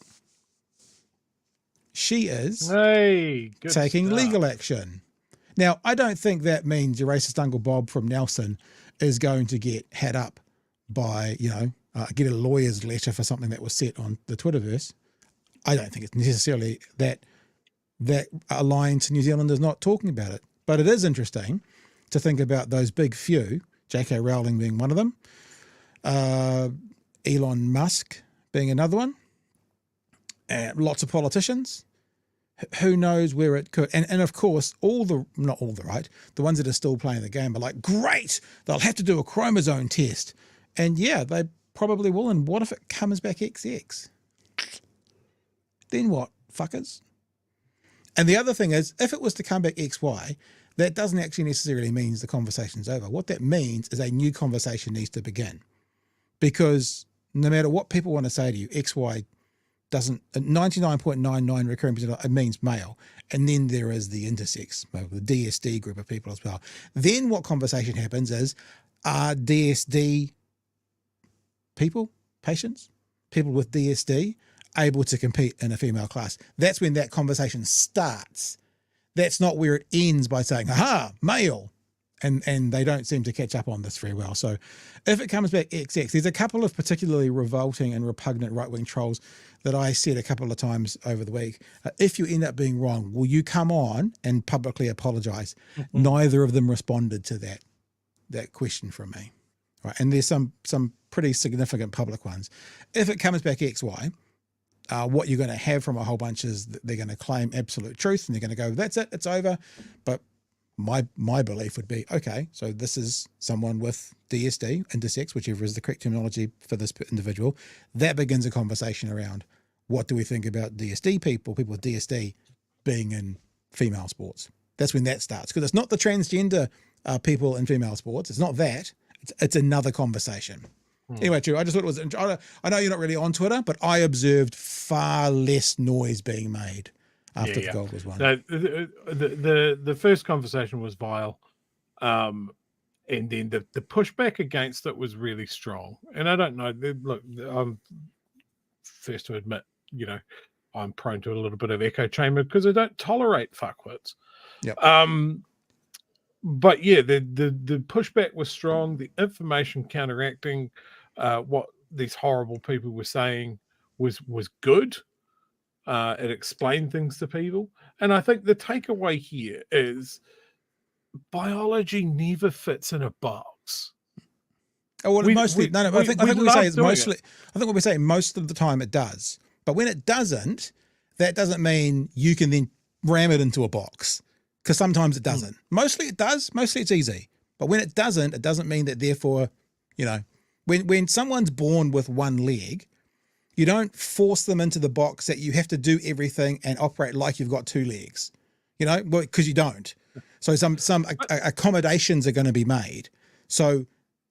She is taking legal action. Now, I don't think that means your racist Uncle Bob from Nelson is going to get had up by, get a lawyer's letter for something that was set on the Twitterverse. I don't think it's necessarily that Alliance New Zealand is not talking about it. But it is interesting to think about those big few, J.K. Rowling being one of them, Elon Musk being another one, and lots of politicians. Who knows where it could? And of course, not all the right, the ones that are still playing the game are like, great, they'll have to do a chromosome test. And yeah, they probably will. And what if it comes back XX? Then what, fuckers? And the other thing is, if it was to come back XY, that doesn't actually necessarily mean the conversation's over. What that means is a new conversation needs to begin. Because no matter what people want to say to you, XY doesn't, 99.99 recurring percent, it means male. And then there is the intersex, the DSD group of people as well. Then what conversation happens is, are DSD patients, people with DSD, able to compete in a female class? That's when that conversation starts. That's not where it ends by saying, aha, male. And they don't seem to catch up on this very well. So if it comes back XX, there's a couple of particularly revolting and repugnant right-wing trolls that I said a couple of times over the week. If you end up being wrong, will you come on and publicly apologize? Mm-hmm. Neither of them responded to that question from me. Right. And there's some pretty significant public ones. If it comes back XY, what you're going to have from a whole bunch is that they're going to claim absolute truth and they're going to go, that's it, it's over. But my belief would be, okay, so this is someone with DSD, intersex, whichever is the correct terminology for this individual. That begins a conversation around what do we think about DSD people with DSD being in female sports. That's when that starts, because it's not the transgender people in female sports. It's not that. It's another conversation. Anyway, Drew, I just thought it was, I know you're not really on Twitter, but I observed far less noise being made after the gold was won. No, the first conversation was vile. And then the pushback against it was really strong. And I don't know, look, I'm first to admit, I'm prone to a little bit of echo chamber because I don't tolerate fuckwits. Yep. But yeah, the pushback was strong. The information counteracting what these horrible people were saying was good. It explained things to people. And I think the takeaway here is biology never fits in a box. Oh, well, I think what we say is mostly. I think what we say most of the time it does, but when it doesn't, that doesn't mean you can then ram it into a box, because sometimes it doesn't. Mostly it does. Mostly it's easy, but when it doesn't mean that. Therefore, when someone's born with one leg, you don't force them into the box that you have to do everything and operate like you've got two legs, because you don't. So some accommodations are going to be made. So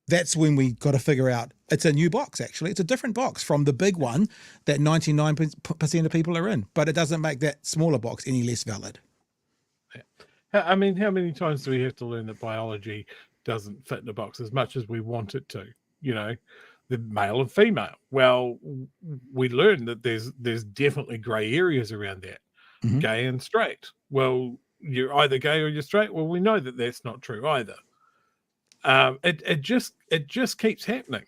that's when we got to figure out it's a new box, actually. It's a different box from the big one that 99% of people are in, but it doesn't make that smaller box any less valid. I mean, how many times do we have to learn that biology doesn't fit in a box as much as we want it to? The male and female. Well, we learned that there's definitely gray areas around that. Mm-hmm. Gay and straight. Well, you're either gay or you're straight. Well, we know that that's not true either. It just keeps happening.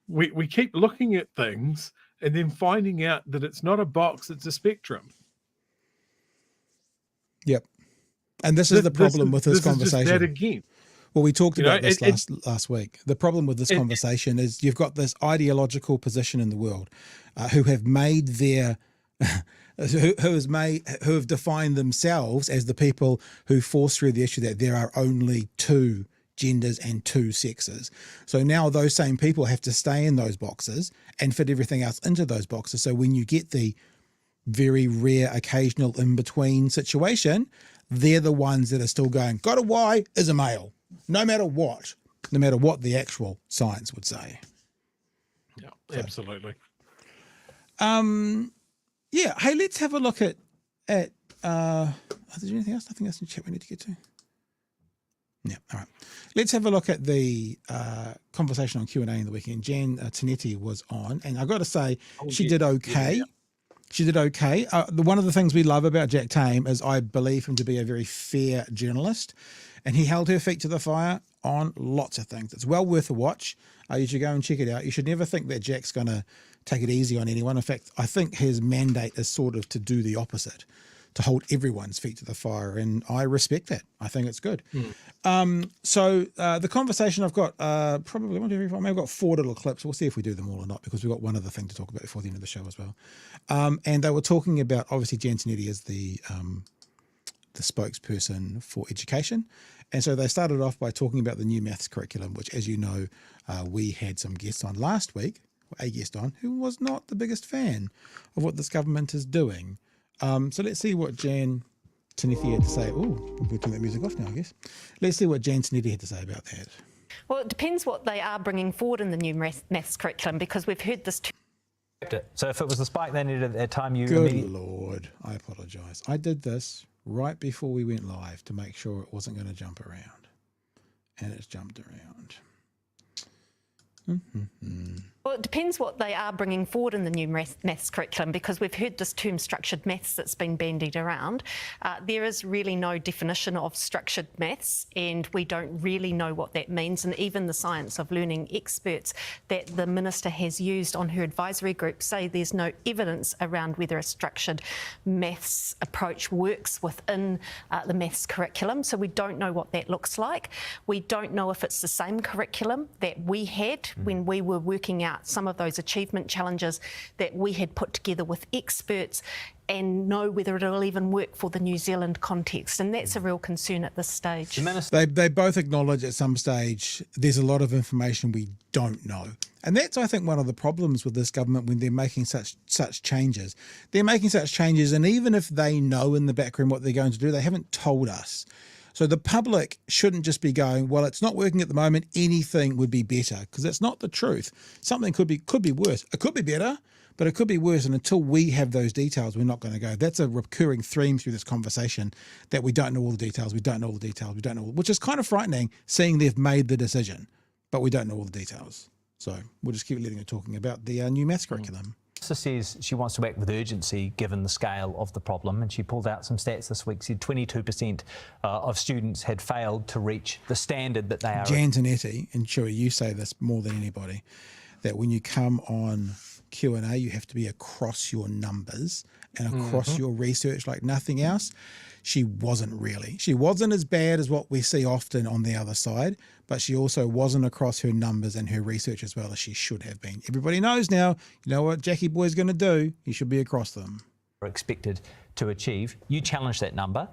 We keep looking at things and then finding out that it's not a box, it's a spectrum. Yep. And this is the problem with this conversation. Is just that again. Well, we talked about this last week. The problem with this conversation is you've got this ideological position in the world who have made their who have defined themselves as the people who force through the issue that there are only two genders and two sexes. So now those same people have to stay in those boxes and fit everything else into those boxes. So when you get the very rare occasional in-between situation, they're the ones that are still going, got a Y is a male. No matter what the actual science would say. Yeah, absolutely. Yeah. Hey, let's have a look at is there anything else? Nothing else in chat we need to get to? Yeah. All right. Let's have a look at the conversation on Q&A in the weekend. Jan Tinetti was on, and I've got to say she did okay. She did okay. One of the things we love about Jack Tame is I believe him to be a very fair journalist, and he held her feet to the fire on lots of things. It's well worth a watch. You should go and check it out. You should never think that Jack's going to take it easy on anyone. In fact, I think his mandate is sort of to do the opposite, to hold everyone's feet to the fire, and I respect that. I think it's good. So the conversation I've got, probably one, 2, 3, 4, maybe I've got 4 little clips. We'll see if we do them all or not, because we've got one other thing to talk about before the end of the show as well. And they were talking about, obviously, Jan Tinetti is the spokesperson for education. And so they started off by talking about the new maths curriculum, which, as you know, we had some guests on last week, a guest on, who was not the biggest fan of what this government is doing. So let's see what Jan Tinetti had to say. Oh, we'll turn that music off now, I guess. Let's see what Jan Tinetti had to say about that. Well, it depends what they are bringing forward in the new maths curriculum, because we've heard this too. So if it was the spike they needed at that time, you Good Lord, I apologise. I did this right before we went live to make sure it wasn't going to jump around. And it's jumped around. Well, it depends what they are bringing forward in the new maths curriculum, because we've heard this term structured maths that's been bandied around. There is really no definition of structured maths, and we don't really know what that means. And even the science of learning experts that the Minister has used on her advisory group say there's no evidence around whether a structured maths approach works within the maths curriculum. So we don't know what that looks like. We don't know if it's the same curriculum that we had when we were working out some of those achievement challenges that we had put together with experts, and know whether it'll even work for the New Zealand context. And that's a real concern at this stage. They both acknowledge at some stage there's a lot of information we don't know. And that's, I think, one of the problems with this government when they're making such changes. They're making such changes, and even if they know in the background what they're going to do, they haven't told us. So the public shouldn't just be going, well, it's not working at the moment, anything would be better, because that's not the truth. Something could be worse. It could be better, but it could be worse. And until we have those details, we're not going to go. That's a recurring theme through this conversation, that we don't know all the details, we don't know all the details, we don't know, which is kind of frightening, seeing they've made the decision, but we don't know all the details. So we'll just keep letting her talking about the new maths curriculum. Says she wants to act with urgency given the scale of the problem, and she pulled out some stats this week. Said 22% of students had failed to reach the standard that they are. Jan Tinetti, and sure you say this more than anybody, that when you come on Q&A, you have to be across your numbers and across your research like nothing else. She wasn't really. She wasn't as bad as what we see often on the other side, but she also wasn't across her numbers and her research as well as she should have been. Everybody knows now, you know what Jackie Boy's going to do? He should be across them. Expected to achieve. You challenged that number,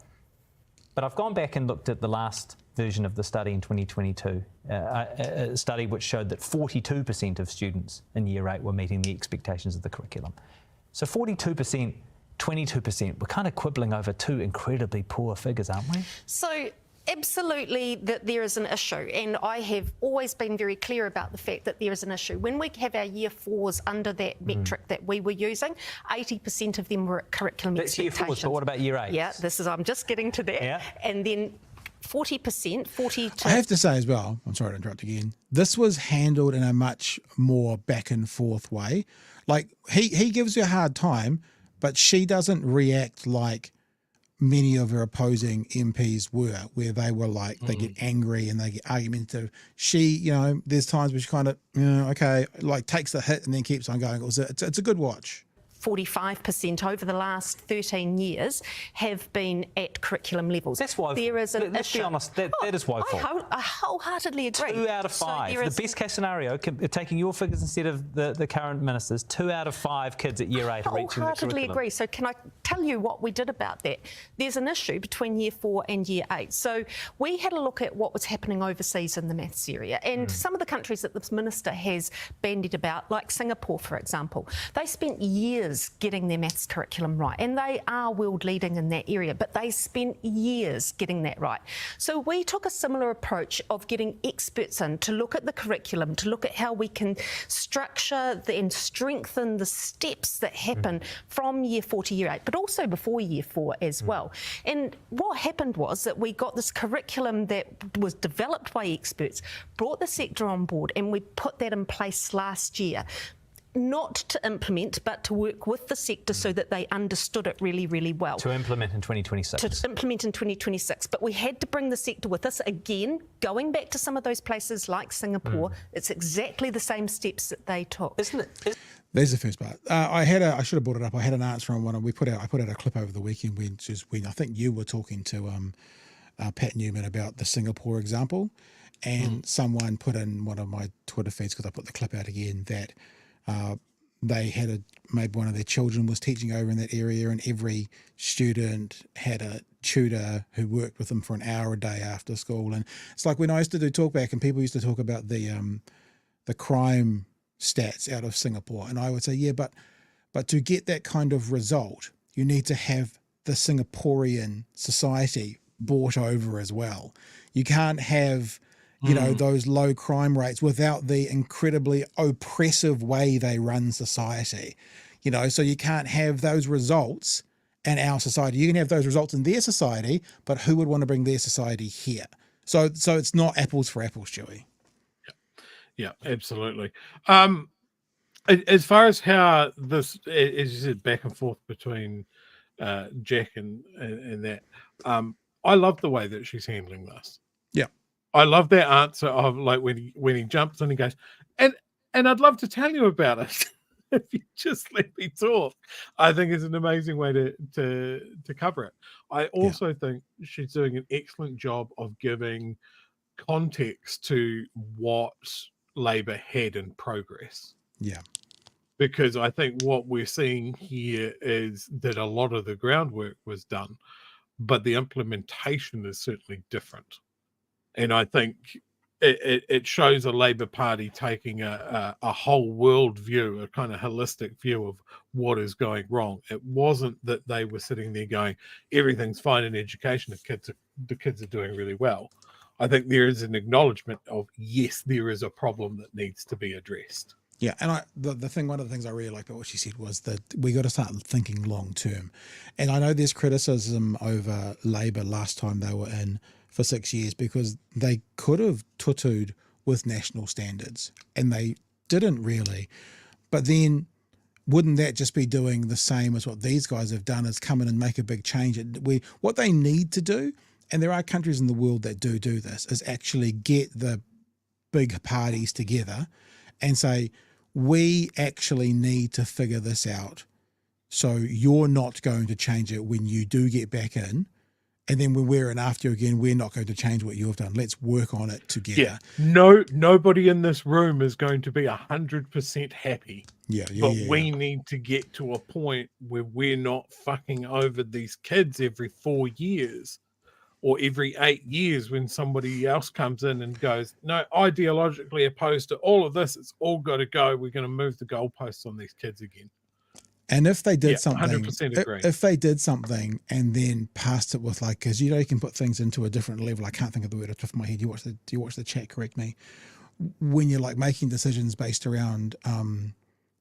but I've gone back and looked at the last version of the study in 2022, a study which showed that 42% of students in Year 8 were meeting the expectations of the curriculum. So 42%, 22%, we're kind of quibbling over two incredibly poor figures, aren't we? So absolutely that there is an issue, and I have always been very clear about the fact that there is an issue. When we have our Year 4s under that metric that we were using, 80% of them were at curriculum expectations. That's Year 4s, but what about Year 8s? Yeah, I'm just getting to that. Yeah. And then 40%, 42%. I have to say as well, I'm sorry to interrupt again, this was handled in a much more back and forth way. Like, he gives her a hard time, but she doesn't react like many of her opposing MPs were, where they were like, they get angry and they get argumentative. She, you know, there's times where she kind of, okay, like takes the hit and then keeps on going. It's a good watch. 45% over the last 13 years have been at curriculum levels. That's woeful. There is an Let's issue. be honest, that is woeful. I wholeheartedly agree. 2 out of 5. The best case scenario, taking your figures instead of the current ministers, 2 out of 5 kids at Year 8 are reaching the curriculum. I wholeheartedly agree. So can I tell you what we did about that? There's an issue between Year 4 and Year 8. So we had a look at what was happening overseas in the maths area, and some of the countries that this minister has bandied about, like Singapore, for example, they spent years getting their maths curriculum right, and they are world leading in that area, but they spent years getting that right. So we took a similar approach of getting experts in to look at the curriculum, to look at how we can structure and strengthen the steps that happen from Year 4 to Year 8, but also before Year 4 as well. And what happened was that we got this curriculum that was developed by experts, brought the sector on board, and we put that in place last year. not to implement, but to work with the sector so that they understood it really, really well. To implement in 2026. To implement in 2026. But we had to bring the sector with us. Again, going back to some of those places like Singapore, it's exactly the same steps that they took. Isn't it? There's the first part. I should have brought it up. I had an answer on one. I put out a clip over the weekend when I think you were talking to Pat Newman about the Singapore example, and someone put in one of my Twitter feeds, because I put the clip out again, that they had maybe one of their children was teaching over in that area, and every student had a tutor who worked with them for an hour a day after school. And it's like when I used to do talkback, and people used to talk about the crime stats out of Singapore, and I would say, yeah, but to get that kind of result, you need to have the Singaporean society bought over as well. You can't have those low crime rates without the incredibly oppressive way they run society. So you can't have those results in our society. You can have those results in their society, but who would want to bring their society here? So it's not apples for apples, Chewy. Yeah, absolutely. As far as how this, as you said, back and forth between Jack and that, I love the way that she's handling this. Yeah. I love that answer of like when he jumps in and goes, and I'd love to tell you about it if you just let me talk. I think it's an amazing way to cover it. I also think she's doing an excellent job of giving context to what Labor had in progress. Yeah. Because I think what we're seeing here is that a lot of the groundwork was done, but the implementation is certainly different. And I think it shows a Labor Party taking a whole world view, a kind of holistic view of what is going wrong. It wasn't that they were sitting there going, everything's fine in education, the kids are doing really well. I think there is an acknowledgement of, yes, there is a problem that needs to be addressed. Yeah, and one of the things I really liked about what she said was that we got to start thinking long term. And I know there's criticism over Labor last time they were in for 6 years because they could have tutued with national standards, and they didn't really. But then wouldn't that just be doing the same as what these guys have done, is come in and make a big change? What they need to do, and there are countries in the world that do this, is actually get the big parties together and say, we actually need to figure this out. So you're not going to change it when you do get back in. And then when we're in after you again, we're not going to change what you've done. Let's work on it together. Yeah. Nobody in this room is going to be 100% happy. But we need to get to a point where we're not fucking over these kids every 4 years or every 8 years when somebody else comes in and goes, no, ideologically opposed to all of this. It's all got to go. We're going to move the goalposts on these kids again. And if they did something, 100% agree. If they did something and then passed it with, like, because you can put things into a different level. I can't think of the word off the top of my head. Do you watch the chat? Correct me. When you're like making decisions based around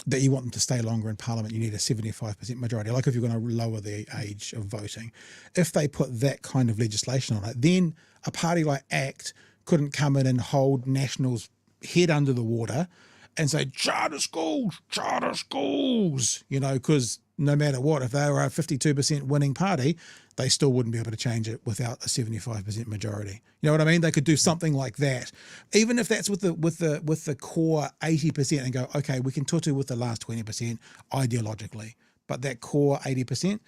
that you want them to stay longer in Parliament, you need a 75% majority. Like if you're going to lower the age of voting, if they put that kind of legislation on it, then a party like ACT couldn't come in and hold National's head under the water and say, charter schools, because no matter what, if they were a 52% winning party, they still wouldn't be able to change it without a 75% majority. You know what I mean? They could do something like that, even if that's with the core 80%, and go, okay, we can tutu with the last 20% ideologically, but that core 80%.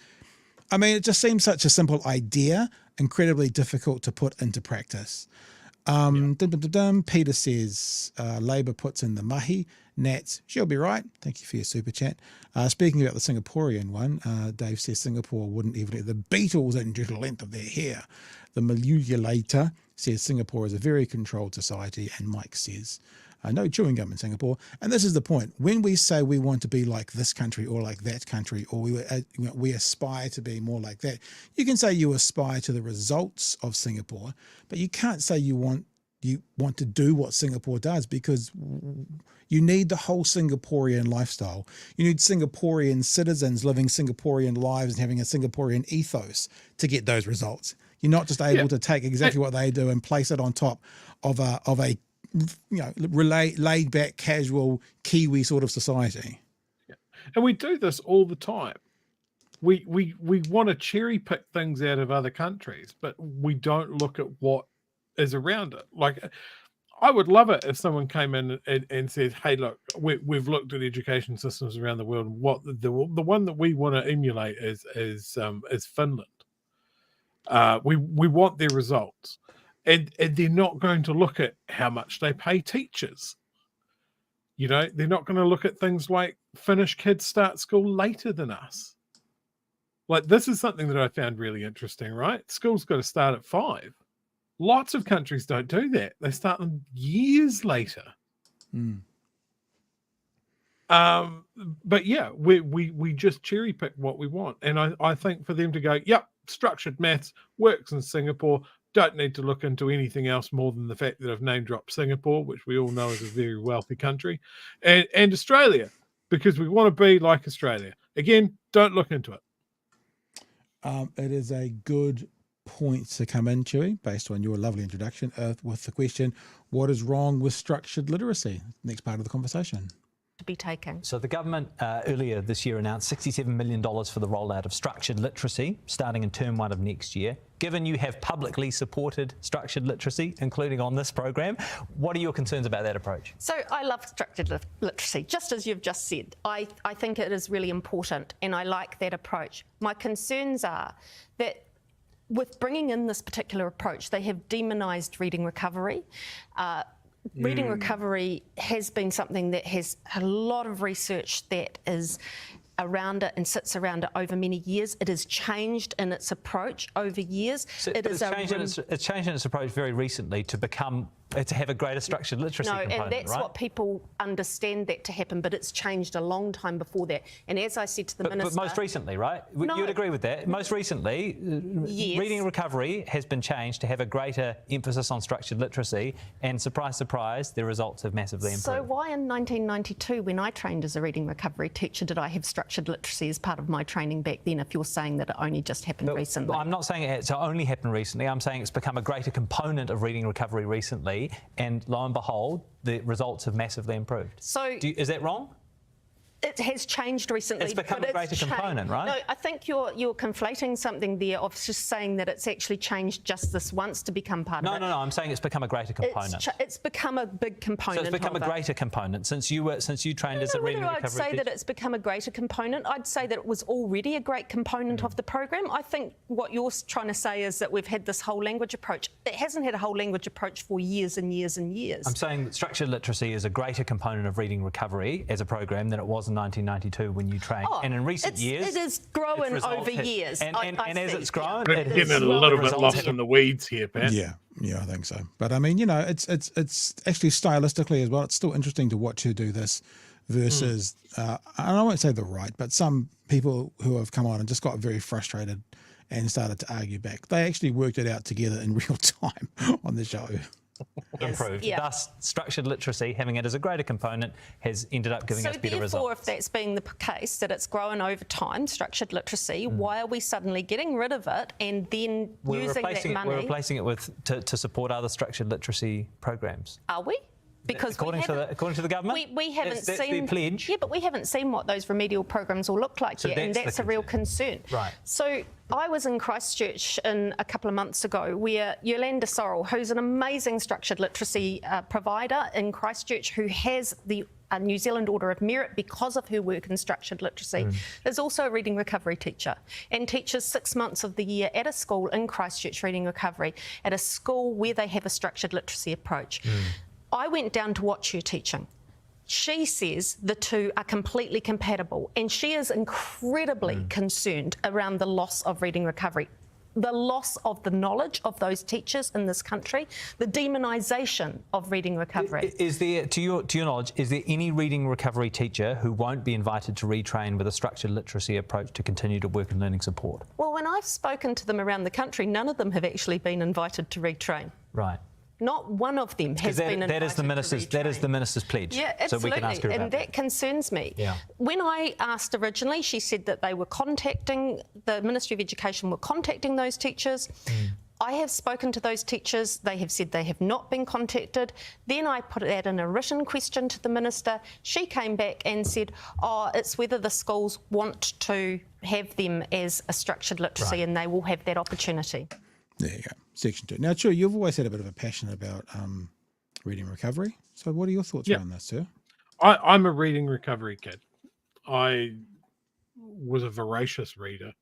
I mean, it just seems such a simple idea, incredibly difficult to put into practice. Peter says, Labor puts in the mahi. Nats, she'll be right. Thank you for your super chat. Speaking about the Singaporean one, Dave says Singapore wouldn't even let the Beatles injure the length of their hair. The Malululator says Singapore is a very controlled society, and Mike says no chewing gum in Singapore. And this is the point. When we say we want to be like this country or like that country, or we aspire to be more like that, you can say you aspire to the results of Singapore, but you can't say you want to do what Singapore does, because you need the whole Singaporean lifestyle. You need Singaporean citizens living Singaporean lives and having a Singaporean ethos to get those results. You're not just able to take exactly what they do and place it on top of a laid back, casual Kiwi sort of society. Yeah. And we do this all the time. We want to cherry pick things out of other countries, but we don't look at what is around it. Like, I would love it if someone came in and said, "Hey, look, we've looked at education systems around the world. And what the one that we want to emulate is Finland. We want their results, and they're not going to look at how much they pay teachers. They're not going to look at things like Finnish kids start school later than us. Like, this is something that I found really interesting. Right, school's got to start at 5. Lots of countries don't do that. They start them years later. But yeah, we just cherry pick what we want. And I think for them to go, yep, structured maths works in Singapore, don't need to look into anything else more than the fact that I've name dropped Singapore, which we all know is a very wealthy country, and Australia, because we want to be like Australia. Again, don't look into it. It is a good point to come in, Chewy, based on your lovely introduction, with the question, what is wrong with structured literacy? Next part of the conversation. To be taken. So the government earlier this year announced $67 million for the rollout of structured literacy starting in term 1 of next year. Given you have publicly supported structured literacy, including on this program, what are your concerns about that approach? So I love structured literacy, just as you've just said. I think it is really important, and I like that approach. My concerns are that with bringing in this particular approach, they have demonised reading recovery. Reading recovery has been something that has a lot of research that is around it and sits around it over many years. It has changed in its approach over years. So it's changed in its approach very recently to have a greater structured literacy component, and that's right? what people understand that to happen, but it's changed a long time before that. And as I said to the Minister... But most recently, right? No, you would agree with that? Most recently, yes. Reading recovery has been changed to have a greater emphasis on structured literacy, and surprise, surprise, the results have massively improved. So why in 1992, when I trained as a reading recovery teacher, did I have structured literacy as part of my training back then, if you're saying that it only just happened recently? I'm not saying it's only happened recently. I'm saying it's become a greater component of reading recovery recently, and lo and behold, the results have massively improved. So, is that wrong? It has changed recently. It's become a greater component, right? No, I think you're conflating something there of just saying that it's actually changed just this once to become part of it. No, I'm saying it's become a greater component. It's become a big component. So it's become a greater component since you trained as a reading recovery teacher. I'd say that it's become a greater component. I'd say that it was already a great component of the program. I think what you're trying to say is that we've had this whole language approach. It hasn't had a whole language approach for years and years and years. I'm saying that structured literacy is a greater component of reading recovery as a program than it was in 1992 when you trained. And in recent years, it has grown over years. And as it's grown, we're getting a little bit lost in the weeds here, Pat. Yeah, I think so. But I mean, it's actually stylistically as well. It's still interesting to watch her do this versus, I won't say the right, but some people who have come on and just got very frustrated and started to argue back. They actually worked it out together in real time on the show. Improved. Yeah. Thus, structured literacy, having it as a greater component, has ended up giving us better results. So therefore, if that's being the case, that it's grown over time, structured literacy, why are we suddenly getting rid of it and then using that money? We're replacing it with to support other structured literacy programs. Are we? Because according to the government, we haven't that's seen their pledge. Yeah, but we haven't seen what those remedial programs will look like yet, and that's a real concern. Right. So I was in Christchurch a couple of months ago, where Yolanda Sorrell, who's an amazing structured literacy provider in Christchurch, who has the New Zealand Order of Merit because of her work in structured literacy, is also a reading recovery teacher and teaches 6 months of the year at a school in Christchurch, reading recovery, at a school where they have a structured literacy approach. I went down to watch her teaching. She says the two are completely compatible, and she is incredibly concerned around the loss of reading recovery, the loss of the knowledge of those teachers in this country, the demonisation of reading recovery. Is there, to your knowledge, is there any reading recovery teacher who won't be invited to retrain with a structured literacy approach to continue to work in learning support? Well, when I've spoken to them around the country, none of them have actually been invited to retrain. Right. Not one of them has been invited that is the minister's pledge. Yeah, absolutely. So we can ask her about and that concerns me. Yeah. When I asked originally, she said that they were contacting, the Ministry of Education were contacting those teachers. I have spoken to those teachers. They have said they have not been contacted. Then I put that in a written question to the minister. She came back and said, oh, it's whether the schools want to have them as a structured literacy, and they will have that opportunity. There you go. Section 2. Now, Chewy, you've always had a bit of a passion about reading recovery. So what are your thoughts around this, sir? I'm a reading recovery kid. I was a voracious reader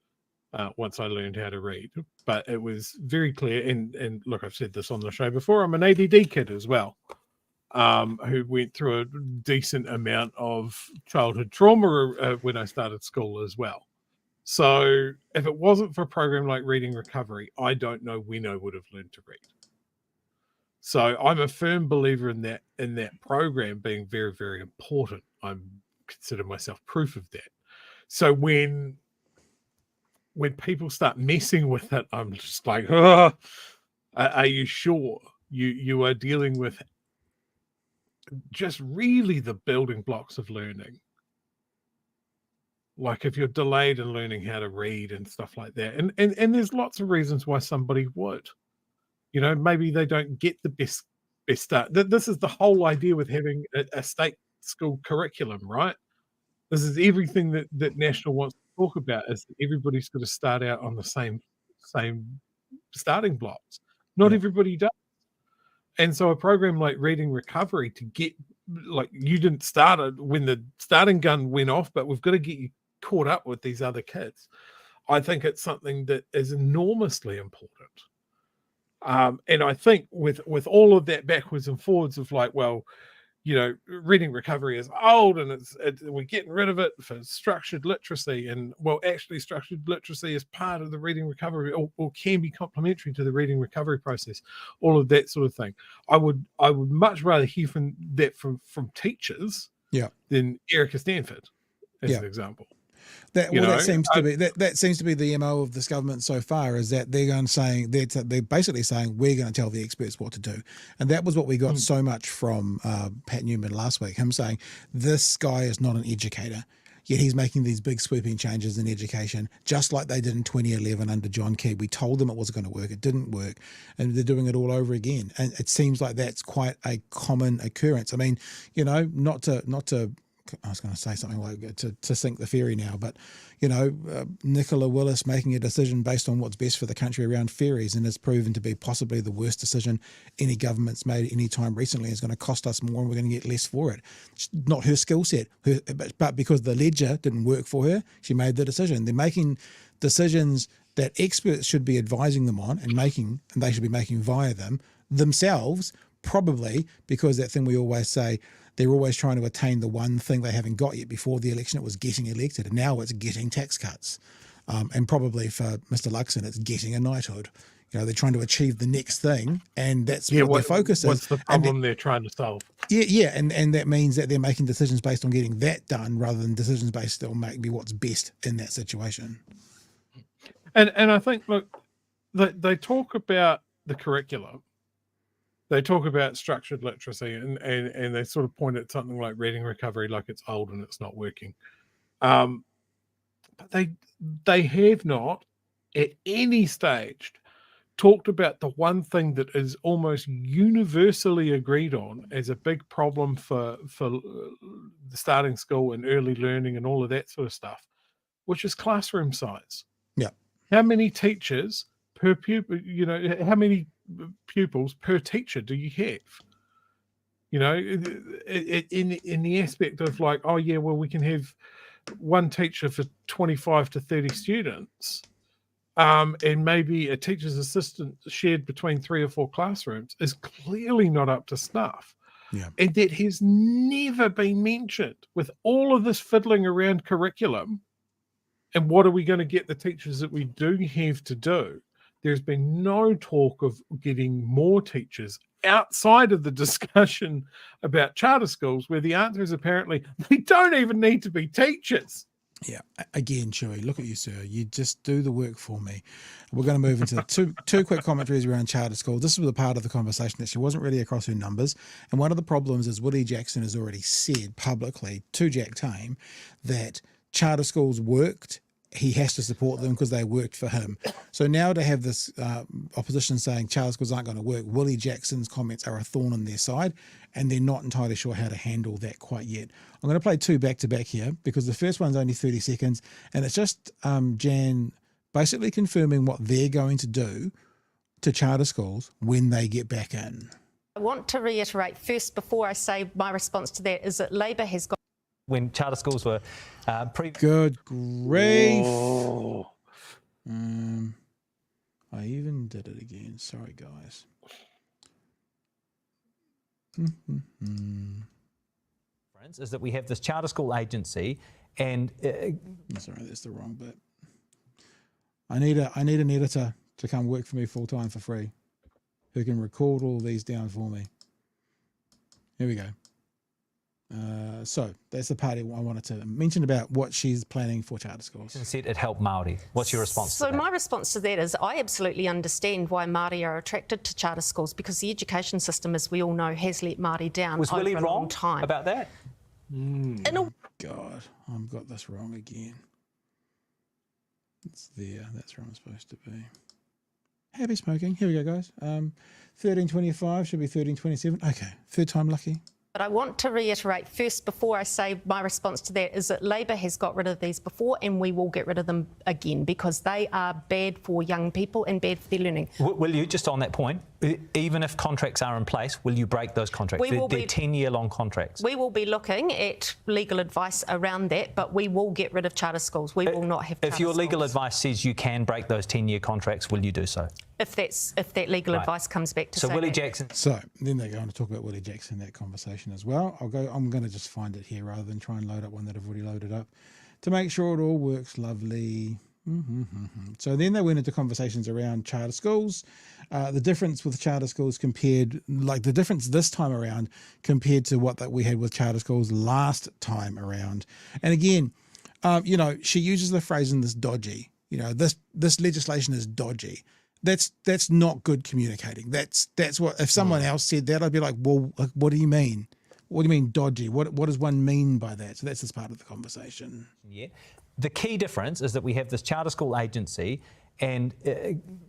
once I learned how to read, but it was very clear. And look, I've said this on the show before. I'm an ADD kid as well, who went through a decent amount of childhood trauma when I started school as well. So if it wasn't for a program like Reading Recovery, I don't know when I would have learned to read. So I'm a firm believer in that program being very, very important. I consider myself proof of that. So when people start messing with it, I'm just like, oh, are you sure you are dealing with just really the building blocks of learning? Like if you're delayed in learning how to read and stuff like that. And there's lots of reasons why somebody would. You know, maybe they don't get the best start. This is the whole idea with having a state school curriculum, right? This is everything that National wants to talk about, is that everybody's got to start out on the same starting blocks. Not everybody does. And so a program like Reading Recovery, to get, like, you didn't start it when the starting gun went off, but we've got to get you caught up with these other kids. I think it's something that is enormously important. And I think with all of that backwards and forwards of like, well, you know, Reading Recovery is old and we're getting rid of it for structured literacy. And well, actually structured literacy is part of the Reading Recovery or can be complementary to the Reading Recovery process, all of that sort of thing. I would much rather hear from teachers than Erica Stanford, as an example. That seems to be the MO of this government so far, is that they're basically saying we're going to tell the experts what to do, and that was what we got so much from Pat Newman last week. Him saying this guy is not an educator, yet he's making these big sweeping changes in education, just like they did in 2011 under John Key. We told them it wasn't going to work, it didn't work, and they're doing it all over again. And it seems like that's quite a common occurrence. I mean, you know, not to I was going to say something like to sink the ferry now, but, you know, Nicola Willis making a decision based on what's best for the country around ferries, and has proven to be possibly the worst decision any government's made at any time recently. Is going to cost us more and we're going to get less for it. It's not her skill set, but because the ledger didn't work for her, she made the decision. They're making decisions that experts should be advising them on and they should be making via them themselves, probably because that thing we always say, they're always trying to attain the one thing they haven't got yet. Before the election, it was getting elected, and now it's getting tax cuts. And probably for Mr. Luxon, it's getting a knighthood. You know, they're trying to achieve the next thing, and that's what their focus is. What's the problem they're trying to solve? Yeah, and that means that they're making decisions based on getting that done rather than decisions based on maybe what's best in that situation. And I think, look, they talk about the curriculum. They talk about structured literacy and they sort of point at something like Reading Recovery like it's old and it's not working. But they have not at any stage talked about the one thing that is almost universally agreed on as a big problem for the starting school and early learning and all of that sort of stuff, which is classroom size. Yeah. How many teachers per pupil, you know, how many pupils per teacher do you have? You know, in the aspect of like, oh yeah, well, we can have one teacher for 25 to 30 students, and maybe a teacher's assistant shared between 3 or 4 classrooms is clearly not up to snuff. Yeah. And that has never been mentioned with all of this fiddling around curriculum. And what are we going to get the teachers that we do have to do? There's been no talk of getting more teachers outside of the discussion about charter schools, where the answer is apparently they don't even need to be teachers. Yeah, again, Chewy, look at you, sir. You just do the work for me. We're going to move into two quick commentaries around charter schools. This was the part of the conversation that she wasn't really across her numbers. And one of the problems is Willie Jackson has already said publicly to Jack Tame that charter schools worked he has to support them because they worked for him. So now to have this opposition saying charter schools aren't going to work, Willie Jackson's comments are a thorn in their side, and they're not entirely sure how to handle that quite yet. I'm going to play two back-to-back here because the first one's only 30 seconds, and it's just Jan basically confirming what they're going to do to charter schools when they get back in. I want to reiterate first, before I say my response to that, is that Labor has got... When charter schools were Good grief. Oh. I even did it again. Sorry, guys. Is that we have this charter school agency, and sorry, that's the wrong bit. I need an editor to come work for me full time for free, who can record all these down for me. Here we go. So that's the part I wanted to mention about what she's planning for charter schools. and said it helped Māori. What's your response to that? So my response to that is I absolutely understand why Māori are attracted to charter schools, because the education system, as we all know, has let Māori down Was over Willie a long wrong time. about that? God, I've got this wrong again. It's there. That's where I'm supposed to be. Happy smoking. Here we go, guys. 1325 should be 1327. Okay, third time lucky. But I want to reiterate first, before I say my response to that, is that Labor has got rid of these before, and we will get rid of them again, because they are bad for young people and bad for their learning. Will you, just on that point, even if contracts are in place, will you break those contracts? They're 10-year long contracts. We will be looking at legal advice around that, but we will get rid of charter schools. We will not have charter If your legal schools. advice says you can break those 10-year contracts, will you do so? If that legal advice comes back to so say Willie that. Jackson. So then they go on to talk about Willie Jackson in that conversation as well. I'm going to just find it here rather than try and load up one that I've already loaded up to make sure it all works lovely. So then they went into conversations around charter schools, the difference with charter schools compared, like the difference this time around compared to what that we had with charter schools last time around. And again, she uses the phrase in this dodgy. This legislation is dodgy. That's not good communicating. That's what, if someone else said that, I'd be like, well, what do you mean? What do you mean dodgy? What does one mean by that? So that's just part of the conversation. Yeah. The key difference is that we have this charter school agency, and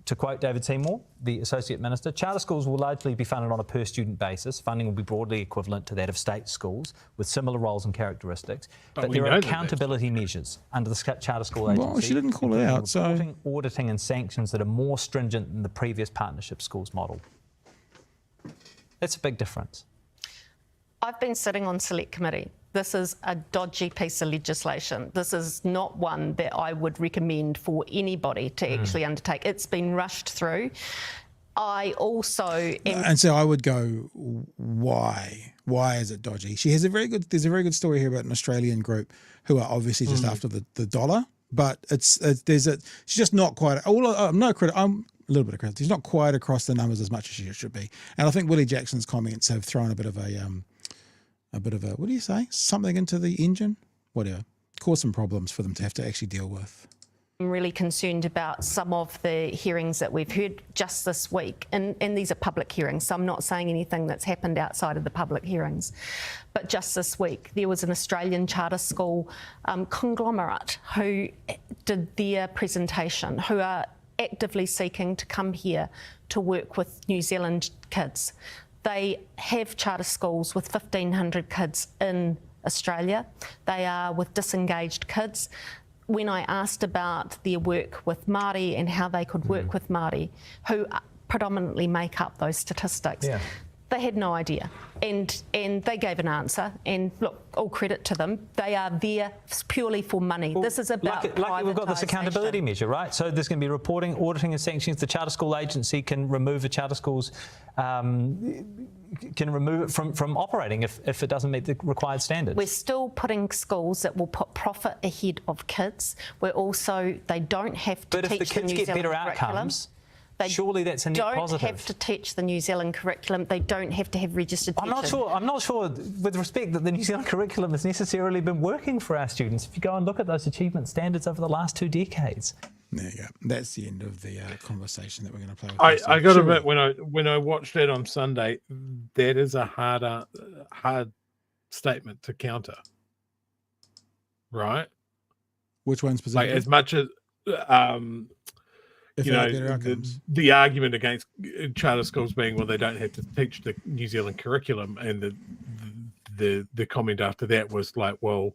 to quote David Seymour, the Associate Minister, charter schools will largely be funded on a per-student basis. Funding will be broadly equivalent to that of state schools with similar roles and characteristics. But there are accountability measures under the charter school agency. Well, she didn't call it out. Reporting, auditing and sanctions that are more stringent than the previous partnership schools model. That's a big difference. I've been sitting on select committee. This is a dodgy piece of legislation. This is not one that I would recommend for anybody to actually undertake. It's been rushed through. I also am... And so I would go, why? Why is it dodgy? There's a very good story here about an Australian group who are obviously just after the dollar, but she's just not quite, I'm no credit, I'm a little bit of credit. She's not quite across the numbers as much as she should be. And I think Willie Jackson's comments have thrown a bit of a what do you say? Something into the engine? Whatever. Cause some problems for them to have to actually deal with. I'm really concerned about some of the hearings that we've heard just this week, and these are public hearings, so I'm not saying anything that's happened outside of the public hearings. But just this week, there was an Australian charter school conglomerate who did their presentation, who are actively seeking to come here to work with New Zealand kids. They have charter schools with 1,500 kids in Australia. They are with disengaged kids. When I asked about their work with Māori and how they could work with Māori, who predominantly make up those statistics, they had no idea. And they gave an answer. And look, all credit to them. They are there purely for money. Well, this is about like we've got this accountability measure, right? So there's going to be reporting, auditing and sanctions. The charter school agency can remove a charter school's, can remove it from operating if it doesn't meet the required standards. We're still putting schools that will put profit ahead of kids. We're also, they don't have to teach the New Zealand curriculum. But if the kids get better outcomes, surely that's a net positive. They don't have to teach the New Zealand curriculum. They don't have to have registered teaching. I'm not sure, with respect, that the New Zealand curriculum has necessarily been working for our students. If you go and look at those achievement standards over the last 2 decades. There you go. That's the end of the conversation that we're going to play with. I got to admit, when I watched it on Sunday, that is a hard statement to counter. Right? Which one's Like specifically? as much as If you they know have better outcomes. the argument against charter schools being, well, they don't have to teach the New Zealand curriculum, and the comment after that was like, well,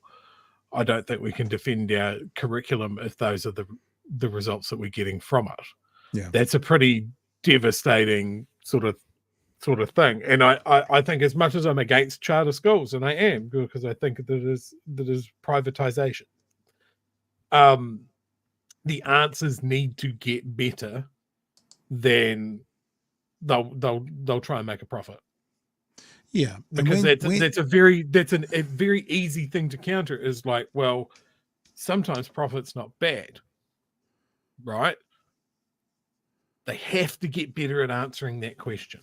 I don't think we can defend our curriculum if those are the results that we're getting from it. Yeah, that's a pretty devastating sort of thing. And I think as much as I'm against charter schools, and I am, because I think that is privatization, the answers need to get better than they'll try and make a profit. yeah, Because that's a very easy thing to counter, is like, well, sometimes profit's not bad, right? They have to get better at answering that question.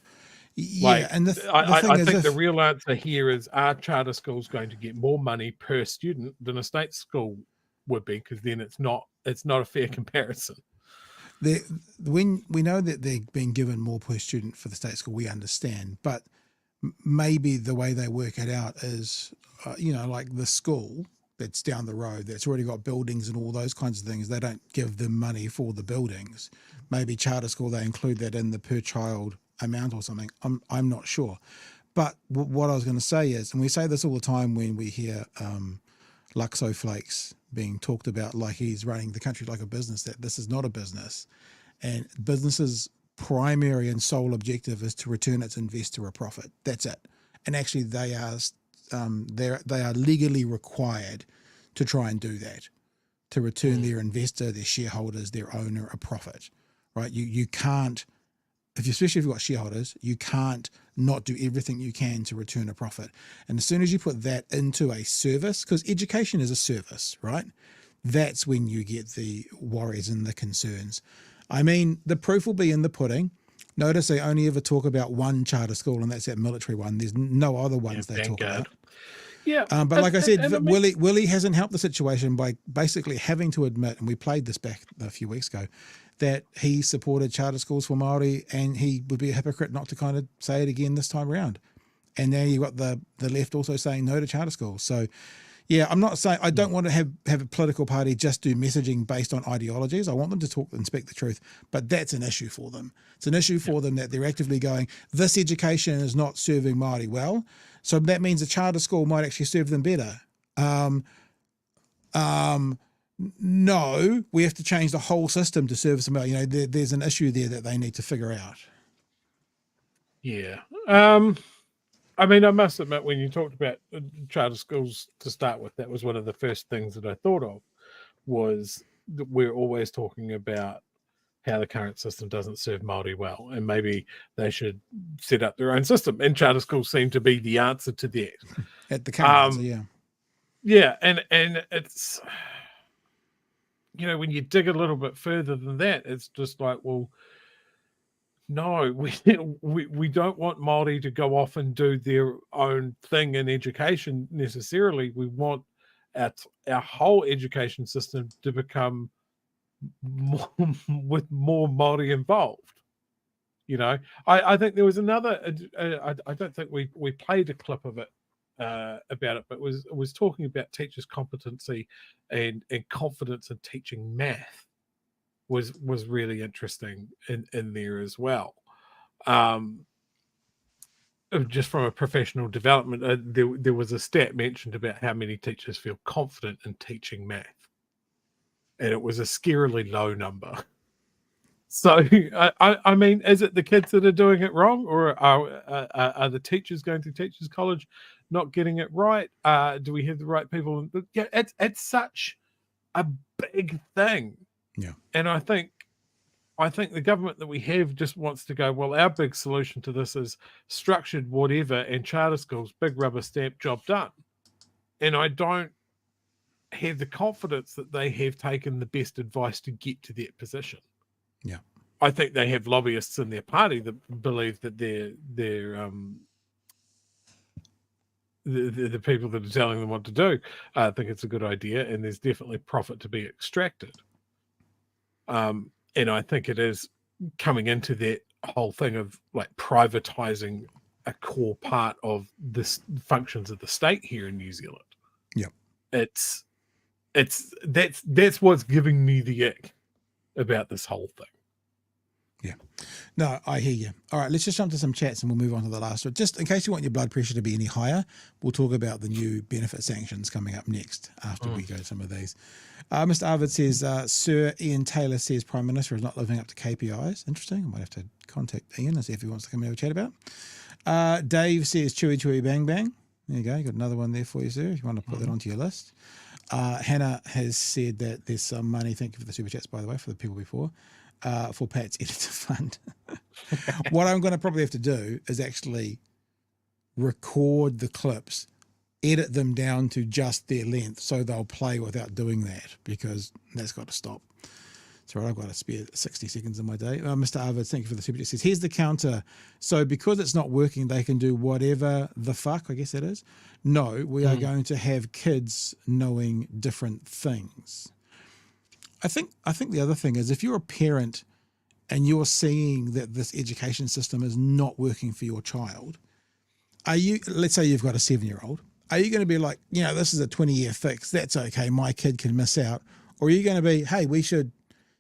yeah, Like, and the thing I is, think the real answer here is, are charter schools going to get more money per student than a state school would be? Because then it's not a fair comparison. when we know that they're being given more per student for the state school, we understand, but maybe the way they work it out is, like the school that's down the road that's already got buildings and all those kinds of things, they don't give them money for the buildings. Maybe charter school, they include that in the per child amount or something. I'm not sure. But what I was going to say is, and we say this all the time when we hear Luxo Flakes being talked about like he's running the country like a business, that this is not a business. And businesses' primary and sole objective is to return its investor a profit. That's it. And actually they are legally required to try and do that, to return their investor, their shareholders, their owner a profit, right? You can't, especially if you've got shareholders, you can't not do everything you can to return a profit. And as soon as you put that into a service, because education is a service, right? That's when you get the worries and the concerns. I mean, the proof will be in the pudding. Notice they only ever talk about one charter school, and that's that military one. There's no other ones they talk about. Yeah, but like I said, Willie hasn't helped the situation by basically having to admit, and we played this back a few weeks ago, that he supported charter schools for Māori, and he would be a hypocrite not to kind of say it again this time around. And now you've got the left also saying no to charter schools. So, yeah, I'm not saying, I don't want to have a political party just do messaging based on ideologies. I want them to talk and speak the truth, but that's an issue for them. It's an issue for them that they're actively going, this education is not serving Māori well. So that means a charter school might actually serve them better. No, we have to change the whole system to service them well. There's an issue there that they need to figure out. Yeah. I mean, I must admit, when you talked about charter schools to start with, that was one of the first things that I thought of, was that we're always talking about how the current system doesn't serve Māori well, and maybe they should set up their own system. And charter schools seem to be the answer to that. At the current answer, yeah. Yeah, and it's, when you dig a little bit further than that, it's just like, well, no, we don't want Māori to go off and do their own thing in education necessarily. We want our whole education system to become more, with more Māori involved. I think there was another, I don't think we played a clip of it about it, but was talking about teachers' competency and confidence in teaching math. Was really interesting in there as well. Just from a professional development, there was a stat mentioned about how many teachers feel confident in teaching math, and it was a scarily low number. So, I mean, is it the kids that are doing it wrong, or are the teachers going through teachers' college not getting it right? Do we have the right people? Yeah, it's such a big thing. Yeah. And I think the government that we have just wants to go, well, our big solution to this is structured whatever and charter schools, big rubber stamp, job done. And I don't have the confidence that they have taken the best advice to get to that position. Yeah. I think they have lobbyists in their party that believe that they're the people that are telling them what to do. I think it's a good idea, and there's definitely profit to be extracted. And I think it is coming into that whole thing of like privatizing a core part of the functions of the state here in New Zealand. Yeah. It's that's what's giving me the ick about this whole thing. Yeah. No, I hear you. All right, let's just jump to some chats and we'll move on to the last one. Just in case you want your blood pressure to be any higher, we'll talk about the new benefit sanctions coming up next after we go to some of these. Mr. Arvid says, Sir Ian Taylor says Prime Minister is not living up to KPIs. Interesting. I might have to contact Ian and see if he wants to come and have a chat about. Dave says chewy, chewy, bang, bang. There you go. You got another one there for you, sir, if you want to put that onto your list. Hannah has said that there's some money, thank you for the super chats, by the way, for the people before, for Pat's editor fund. What I'm going to probably have to do is actually record the clips, edit them down to just their length so they'll play without doing that, because that's got to stop. It's all right, I've got to spare 60 seconds of my day. Mr. Arvid, thank you for the super chat. Says, here's the counter. So because it's not working, they can do whatever the fuck, I guess that is. No, we are going to have kids knowing different things. I think the other thing is, if you're a parent and you're seeing that this education system is not working for your child, let's say you've got a 7-year-old, are you going to be like, this is a 20-year fix, that's okay, my kid can miss out? Or are you going to be, hey, we should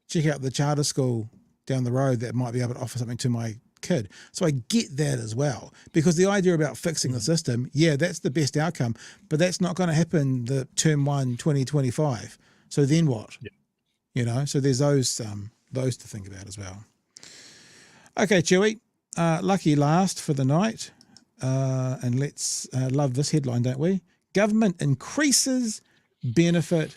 check out the charter school down the road that might be able to offer something to my kid? So I get that as well, because the idea about fixing the system, yeah, that's the best outcome, but that's not going to happen the term 1 2025. So then what? Yeah. So there's those to think about as well. Okay, Chewy, lucky last for the night, and let's love this headline, don't we? Government increases benefit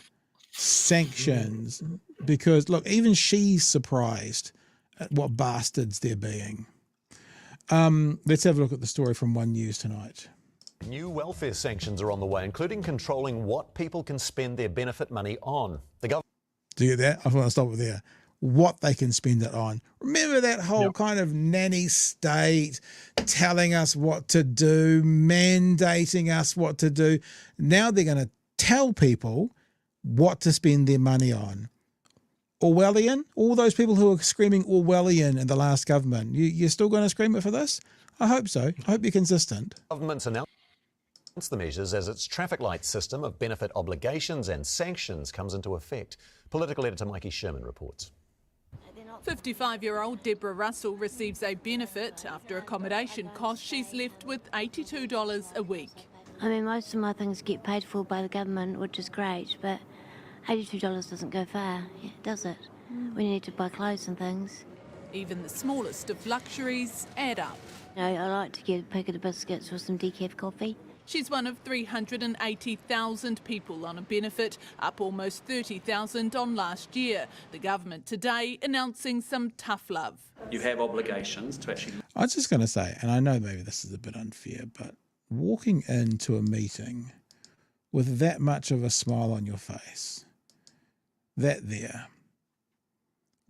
sanctions, because look, even she's surprised at what bastards they're being. Let's have a look at the story from One News tonight. New welfare sanctions are on the way, including controlling what people can spend their benefit money on. The government. Do you get that? I want to stop it there. What they can spend it on. Remember that whole kind of nanny state telling us what to do, mandating us what to do. Now they're going to tell people what to spend their money on. Orwellian, all those people who are screaming Orwellian in the last government, you're still going to scream it for this? I hope so. I hope you're consistent. Government's announced the measures as its traffic light system of benefit obligations and sanctions comes into effect. Political editor Mikey Sherman reports. 55-year-old Deborah Russell receives a benefit after accommodation costs. She's left with $82 a week. I mean, most of my things get paid for by the government, which is great, but $82 doesn't go far, does it? When you need to buy clothes and things. Even the smallest of luxuries add up. I like to get a packet of biscuits or some decaf coffee. She's one of 380,000 people on a benefit, up almost 30,000 on last year. The government today announcing some tough love. You have obligations to actually... I was just going to say, and I know maybe this is a bit unfair, but walking into a meeting with that much of a smile on your face, that there,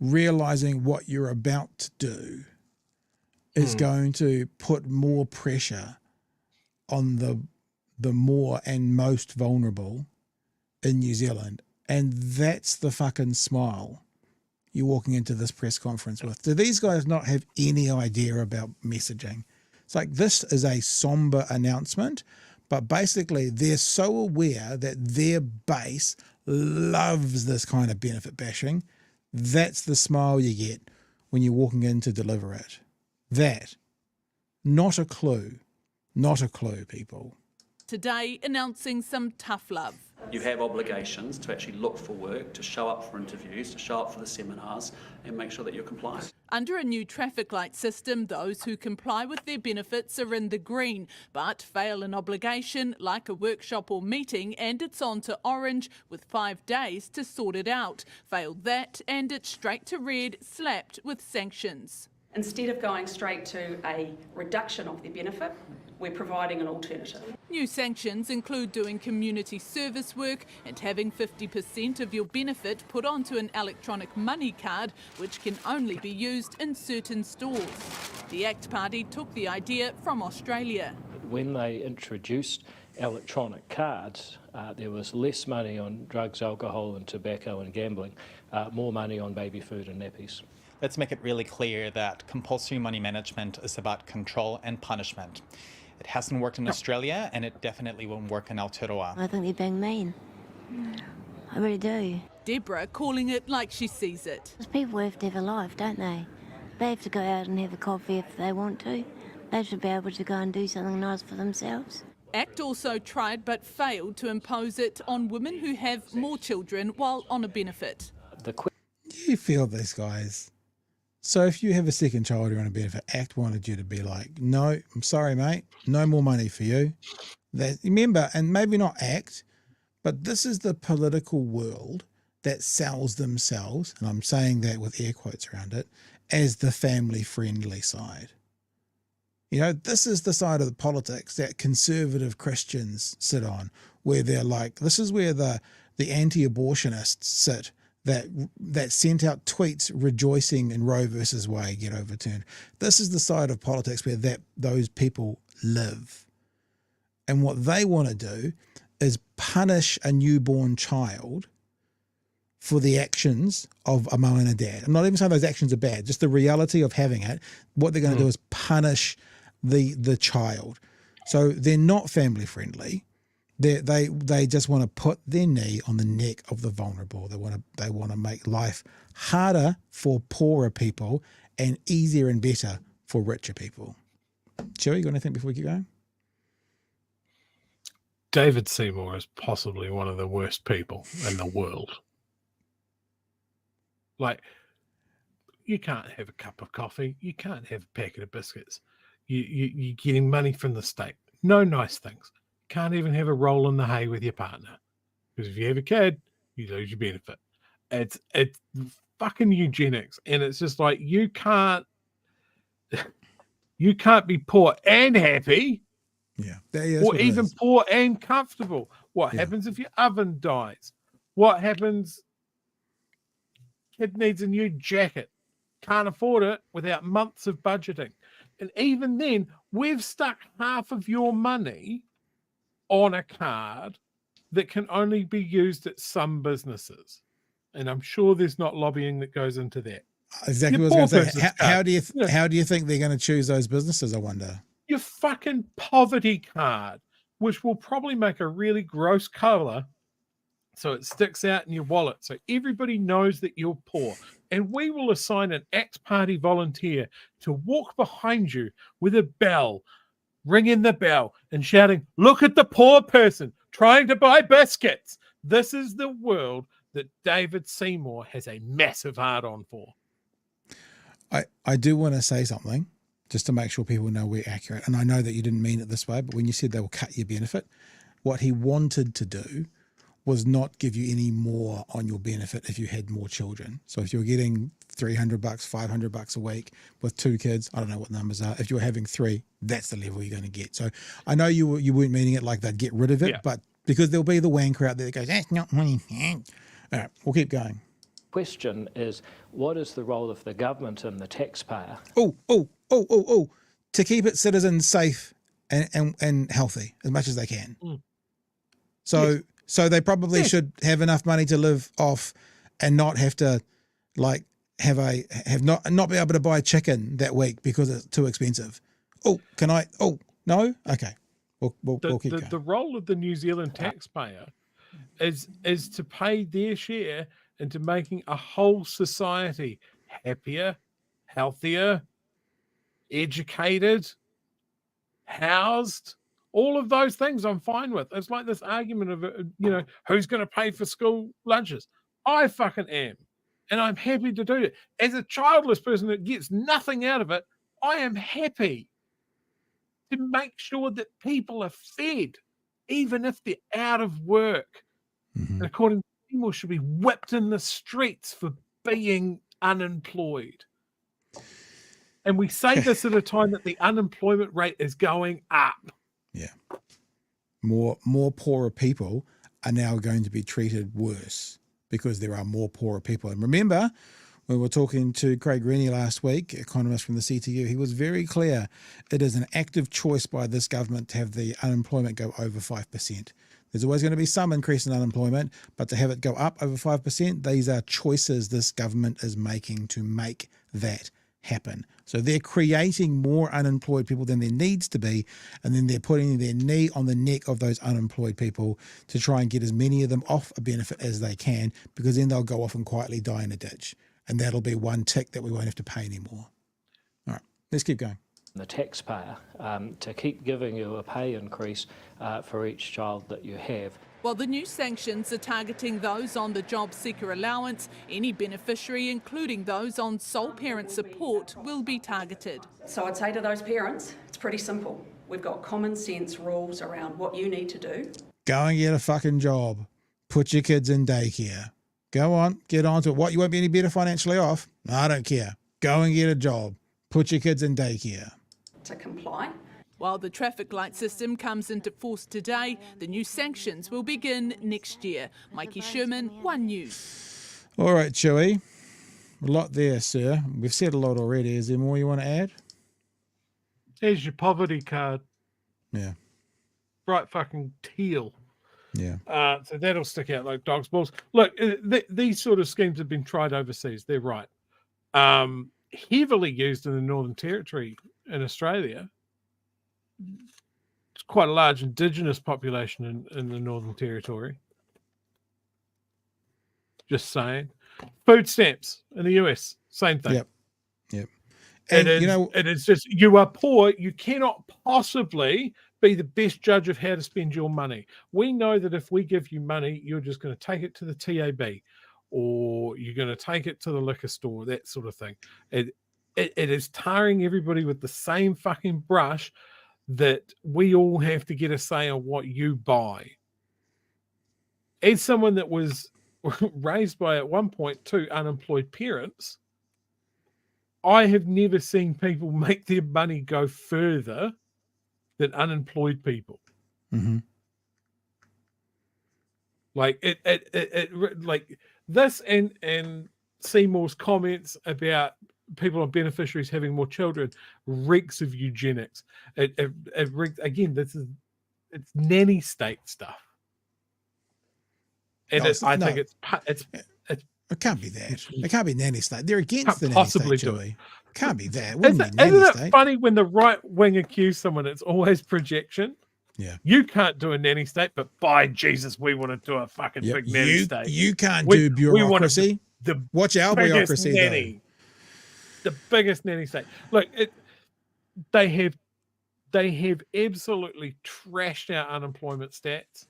realising what you're about to do is going to put more pressure on the more and most vulnerable in New Zealand. And that's the fucking smile you're walking into this press conference with. Do these guys not have any idea about messaging? It's like, this is a somber announcement, but basically they're so aware that their base loves this kind of benefit bashing. That's the smile you get when you're walking in to deliver it. That, not a clue. Not a clue, people. Today announcing some tough love. You have obligations to actually look for work, to show up for interviews, to show up for the seminars and make sure that you're compliant. Under a new traffic light system, those who comply with their benefits are in the green, but fail an obligation like a workshop or meeting and it's on to orange with 5 days to sort it out. Fail that and it's straight to red, slapped with sanctions. Instead of going straight to a reduction of their benefit, we're providing an alternative. New sanctions include doing community service work and having 50% of your benefit put onto an electronic money card, which can only be used in certain stores. The ACT Party took the idea from Australia. When they introduced electronic cards, there was less money on drugs, alcohol and tobacco and gambling, more money on baby food and nappies. Let's make it really clear that compulsory money management is about control and punishment. It hasn't worked in Australia and it definitely won't work in Aotearoa. I think they're being mean. I really do. Deborah calling it like she sees it. Because people have to have a life, don't they? They have to go out and have a coffee if they want to. They should be able to go and do something nice for themselves. ACT also tried but failed to impose it on women who have more children while on a benefit. Do you feel this, guys? So if you have a second child you're on a benefit, ACT wanted you to be like, no, I'm sorry, mate, no more money for you. Remember, and maybe not ACT, but this is the political world that sells themselves, and I'm saying that with air quotes around it, as the family-friendly side. You know, this is the side of the politics that conservative Christians sit on, where they're like, this is where the anti-abortionists sit, that sent out tweets rejoicing in Roe versus Wade get overturned. This is the side of politics where those people live. And what they want to do is punish a newborn child for the actions of a mum and a dad. I'm not even saying those actions are bad, just the reality of having it. What they're going to do is punish the child. So they're not family friendly. They just want to put their knee on the neck of the vulnerable. They want to make life harder for poorer people and easier and better for richer people. Chewy, you got anything before we keep going? David Seymour is possibly one of the worst people in the world. Like, you can't have a cup of coffee. You can't have a packet of biscuits. You're getting money from the state. No nice things. Can't even have a roll in the hay with your partner. Because if you have a kid, you lose your benefit. It's fucking eugenics. And it's just like, you can't be poor and happy. Yeah. Or even poor and comfortable. What happens if your oven dies? What happens? Kid needs a new jacket. Can't afford it without months of budgeting. And even then, we've stuck half of your money on a card that can only be used at some businesses. And I'm sure there's not lobbying that goes into that. Exactly what I was going to say. How do you think they're going to choose those businesses, I wonder? Your fucking poverty card, which will probably make a really gross colour so it sticks out in your wallet so everybody knows that you're poor. And we will assign an ACT Party volunteer to walk behind you with a bell, ringing the bell and shouting, look at the poor person trying to buy biscuits. This is the world that David Seymour has a massive heart-on for. I do want to say something just to make sure people know we're accurate. And I know that you didn't mean it this way, but when you said they will cut your benefit, what he wanted to do was not give you any more on your benefit if you had more children. So if you're getting $300, $500 a week with 2 kids, I don't know what numbers are. If you're having 3, that's the level you're going to get. So I know you weren't meaning it like they'd get rid of it, but because there'll be the wanker out there that goes, that's not money. All right, we'll keep going. Question is, what is the role of the government and the taxpayer? To keep its citizens safe and healthy as much as they can. So they probably should have enough money to live off and not have to not be able to buy chicken that week because it's too expensive. No? Okay. We'll keep going. The role of the New Zealand taxpayer is to pay their share into making a whole society happier, healthier, educated, housed. All of those things I'm fine with. It's like this argument of, who's going to pay for school lunches? I fucking am. And I'm happy to do it. As a childless person that gets nothing out of it, I am happy to make sure that people are fed, even if they're out of work. Mm-hmm. And according to people, should be whipped in the streets for being unemployed. And we say this at a time that the unemployment rate is going up. Yeah. More poorer people are now going to be treated worse because there are more poorer people. And remember, when we were talking to Craig Rennie last week, economist from the CTU, he was very clear. It is an active choice by this government to have the unemployment go over 5%. There's always going to be some increase in unemployment, but to have it go up over 5%, these are choices this government is making to make that happen. So they're creating more unemployed people than there needs to be, and then they're putting their knee on the neck of those unemployed people to try and get as many of them off a benefit as they can, because then they'll go off and quietly die in a ditch. And that'll be one tick that we won't have to pay anymore. All right, let's keep going. The taxpayer to keep giving you a pay increase for each child that you have. While the new sanctions are targeting those on the job seeker allowance, any beneficiary, including those on sole parent support, will be targeted. So I'd say to those parents, it's pretty simple. We've got common sense rules around what you need to do. Go and get a fucking job. Put your kids in daycare. Go on, get on to it. What, you won't be any better financially off? I don't care. Go and get a job. Put your kids in daycare. To comply. While the traffic light system comes into force today, the new sanctions will begin next year. Mikey Sherman, One News. All right, Chewy. A lot there, sir. We've said a lot already. Is there more you want to add? Here's your poverty card. Yeah. Bright fucking teal. Yeah. So that'll stick out like dog's balls. Look, these sort of schemes have been tried overseas. They're right. Heavily used in the Northern Territory in Australia. It's quite a large Indigenous population in the Northern Territory. Just saying. Food stamps in the US, same thing. Yep. And it is just, you are poor. You cannot possibly be the best judge of how to spend your money. We know that if we give you money, you're just going to take it to the TAB, or you're going to take it to the liquor store, that sort of thing. It is tarring everybody with the same fucking brush, that we all have to get a say on what you buy. As someone that was raised by, at one point, 2 unemployed parents, I have never seen people make their money go further than unemployed people. Mm-hmm. Like like this, and Seymour's comments about people on beneficiaries having more children reeks of eugenics. It reeks, again, it's nanny state stuff. And I think it's it can't be that. It can't be nanny state. They're against the nanny possibly state, do Joey. it. Can't be that. It wouldn't be nanny Isn't state. it funny when the right wing accuse someone? It's always projection. Yeah. You can't do a nanny state, but by Jesus, we want to do a fucking big nanny state. You can't do bureaucracy. Watch our bureaucracy, nanny. The biggest nanny state. Look, they have absolutely trashed our unemployment stats.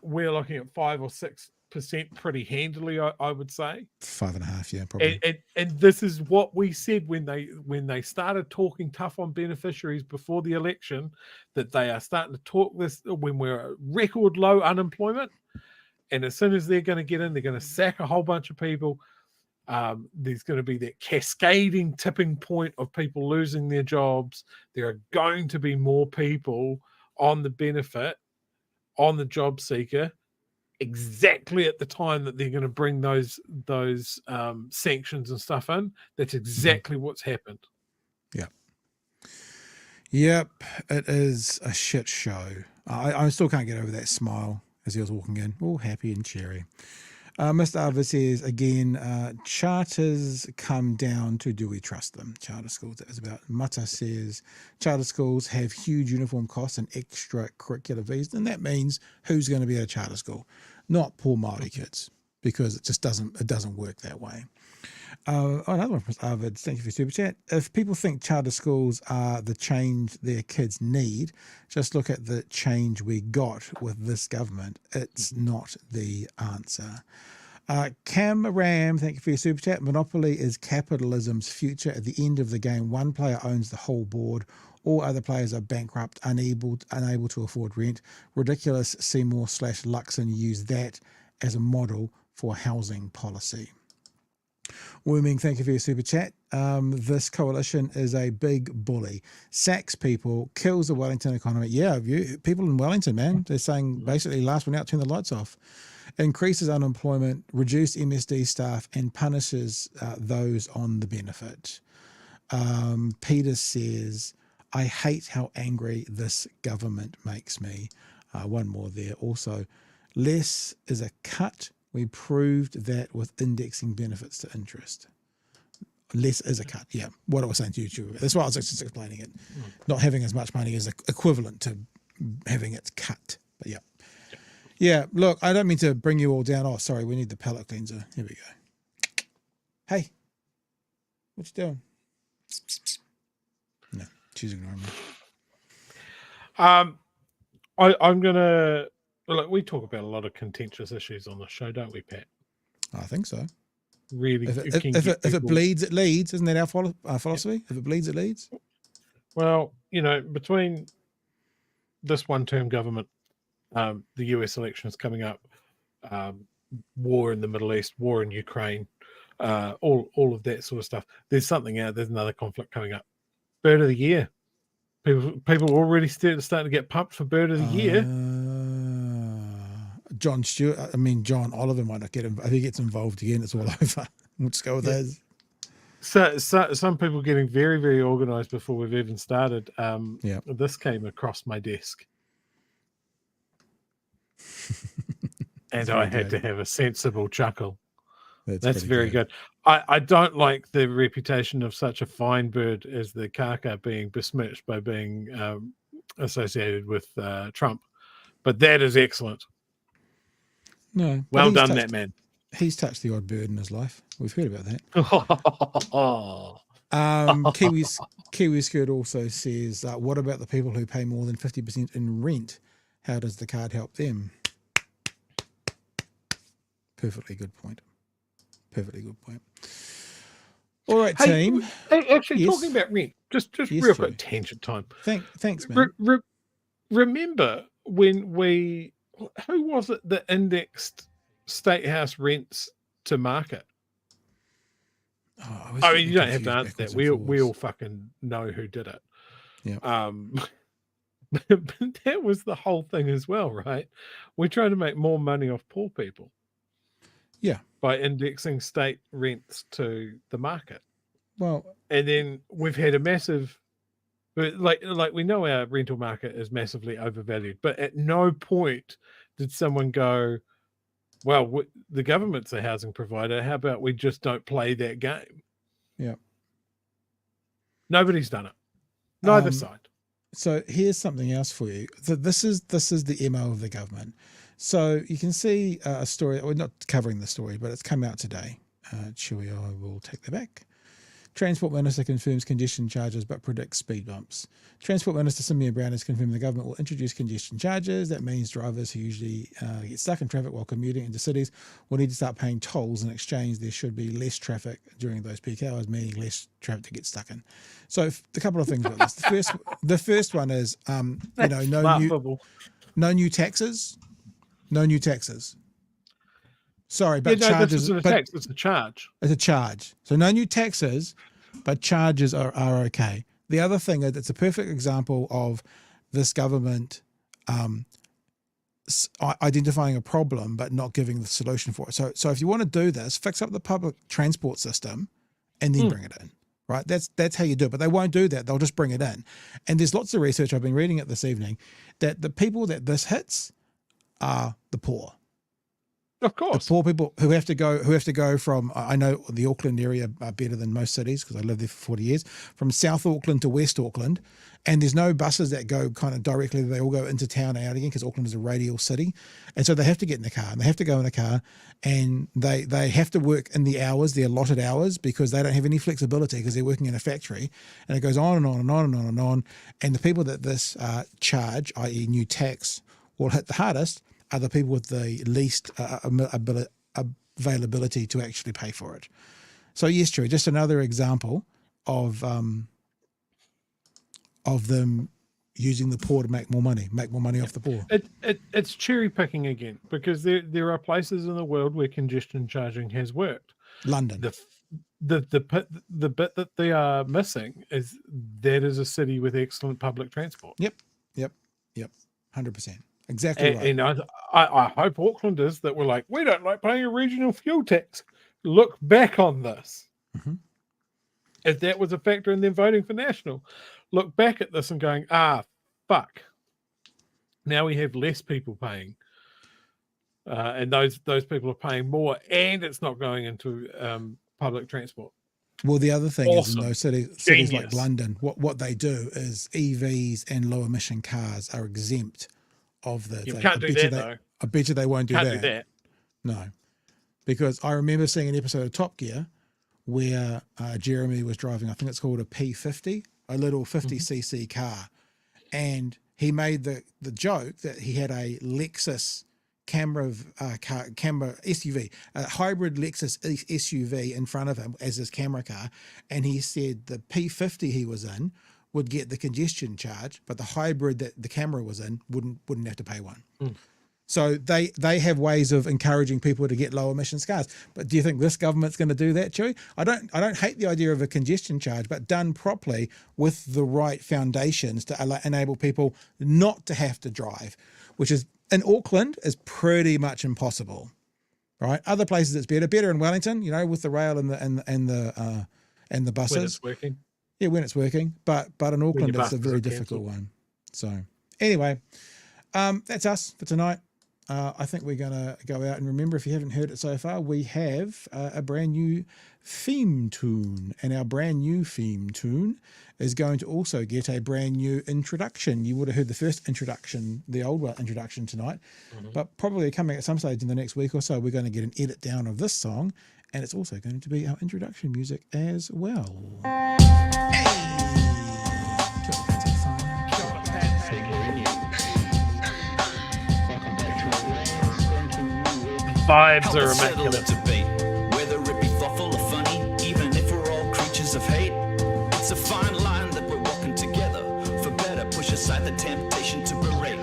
We're looking at 5 or 6% pretty handily, I would say. 5.5, yeah, probably. And this is what we said when they started talking tough on beneficiaries before the election, that they are starting to talk this when we're at record low unemployment. And as soon as they're going to get in, they're going to sack a whole bunch of people. There's going to be that cascading tipping point of people losing their jobs. There are going to be more people on the benefit, on the job seeker, exactly at the time that they're going to bring those sanctions and stuff in. That's exactly what's happened. Yep, it is a shit show. I still can't get over that smile as he was walking in, all happy and cheery. Mr. Arvid says, again, charters come down to do we trust them? Charter schools, that was about. Mata says, charter schools have huge uniform costs and extra curricular fees, and that means who's going to be at a charter school? Not poor Māori kids, because it just doesn't work that way. Another one from Arvid, thank you for super chat. If people think charter schools are the change their kids need, just look at the change we got with this government. It's not the answer. Cam Ram, thank you for your super chat. Monopoly is capitalism's future. At the end of the game, one player owns the whole board. All other players are bankrupt, unable to afford rent. Ridiculous. Seymour/Luxon use that as a model for housing policy. Wooming, thank you for your super chat. This coalition is a big bully. Sacks people, kills the Wellington economy. Yeah, people in Wellington, man, they're saying basically last one out, turn the lights off. Increases unemployment, reduced MSD staff, and punishes those on the benefit. Peter says, I hate how angry this government makes me. One more there also. Less is a cut. We proved that with indexing benefits to interest. less is a cut. Yeah, what I was saying to you. That's why I was just explaining it. Not having as much money is equivalent to having it cut. But yeah. Look, I don't mean to bring you all down. Oh, sorry, we need the palate cleanser. Here we go. Hey, what you doing? No, she's ignoring me. I'm gonna look. We talk about a lot of contentious issues on the show, don't we, Pat? I think so. Really, if it bleeds, it leads. Isn't that our philosophy? If it bleeds, it leads. Well, between this one-term government, the US elections coming up, war in the Middle East, war in Ukraine, all of that sort of stuff. There's another conflict coming up. Bird of the Year. People already starting to get pumped for Bird of the Year. John Oliver might not get him. If he gets involved again, it's all over. We'll just go with those. So some people getting very, very organised before we've even started. This came across my desk. And I had to have a sensible chuckle. That's very good. I don't like the reputation of such a fine bird as the kaka being besmirched by being associated with Trump. But that is excellent. No. Well done, that man. He's touched the odd bird in his life. We've heard about that. Kiwi Skirt also says, what about the people who pay more than 50% in rent? How does the card help them? Perfectly good point. All right, team. Actually, talking about rent, just real quick tangent time. Thanks, man. Remember when who was it that indexed state house rents to market? I mean, you don't have to answer that. We all fucking know who did it. Yeah. But that was the whole thing as well, right? We're trying to make more money off poor people. Yeah. By indexing state rents to the market. Well, and then we've had a massive, like we know our rental market is massively overvalued, but at no point did someone go, well, the government's a housing provider. How about we just don't play that game? Yeah. Nobody's done it. Neither side. So here's something else for you. So this is the MO of the government. So you can see a story. We're not covering the story, but it's come out today. Chewy, I will take that back. Transport Minister confirms congestion charges but predicts speed bumps. Transport Minister Simeon Brown has confirmed the government will introduce congestion charges. That means drivers who usually get stuck in traffic while commuting into cities will need to start paying tolls. In exchange, there should be less traffic during those peak hours, meaning less traffic to get stuck in. So a couple of things about this. The first one is no new taxes. No new taxes. Sorry, but charges. It's a charge. It's a charge. So no new taxes, but charges are okay. The other thing is, it's a perfect example of this government identifying a problem but not giving the solution for it. So if you want to do this, fix up the public transport system and then bring it in. Right? That's how you do it. But they won't do that. They'll just bring it in. And there's lots of research, I've been reading it this evening, that the people that this hits are the poor. Of course. The poor people who have to go from, I know the Auckland area are better than most cities because I lived there for 40 years, from South Auckland to West Auckland, and there's no buses that go kind of directly. They all go into town and out again because Auckland is a radial city. And so they have to get in the car and they have to go in a car and they have to work in the allotted hours, because they don't have any flexibility because they're working in a factory, and it goes on and on and on and on and on. And the people that this charge, i.e. new tax, will hit the hardest are the people with the least availability to actually pay for it. So yes, true. Just another example of them using the poor to make more money off the poor. It's cherry picking again, because there are places in the world where congestion charging has worked. London. The bit that they are missing is that is a city with excellent public transport. Yep. 100%. Exactly right. And I hope Aucklanders that were like, we don't like paying a regional fuel tax, look back on this. Mm-hmm. If that was a factor in them voting for National, look back at this and going, fuck. Now we have less people paying. And those people are paying more, and it's not going into public transport. Well, the other thing is in Awesome. those cities like Genius. London, what they do is EVs and low emission cars are exempt of the You thing. can't do that, though. I bet you they won't do Can't that. do that. No, because I remember seeing an episode of Top Gear where Jeremy was driving, I think it's called a P50, a little 50cc car, and he made the joke that he had a Lexus camera SUV, a hybrid Lexus SUV in front of him as his camera car, and he said the P50 he was in would get the congestion charge, but the hybrid that the camera was in wouldn't have to pay one. So they have ways of encouraging people to get low emissions cars. But do you think this government's going to do that, Chewy? I don't hate the idea of a congestion charge, but done properly with the right foundations to enable people not to have to drive, which is in Auckland is pretty much impossible, right? Other places it's better in Wellington, you know, with the rail and the buses. When it's working. Yeah, when it's working, but in Auckland your it's a buses very are difficult cancelled. one. So anyway, that's us for tonight. I think we're going to go out and remember, if you haven't heard it so far, we have a brand new theme tune, and our brand new theme tune is going to also get a brand new introduction. You would have heard the first introduction, the old introduction tonight, but probably coming at some stage in the next week or so, we're going to get an edit down of this song, and it's also going to be our introduction music as well. Vibes are immaculate. Debate, whether it be thoughtful or funny, even if we're all creatures of hate. It's a fine line that we're walking together. For better, push aside the temptation to berate.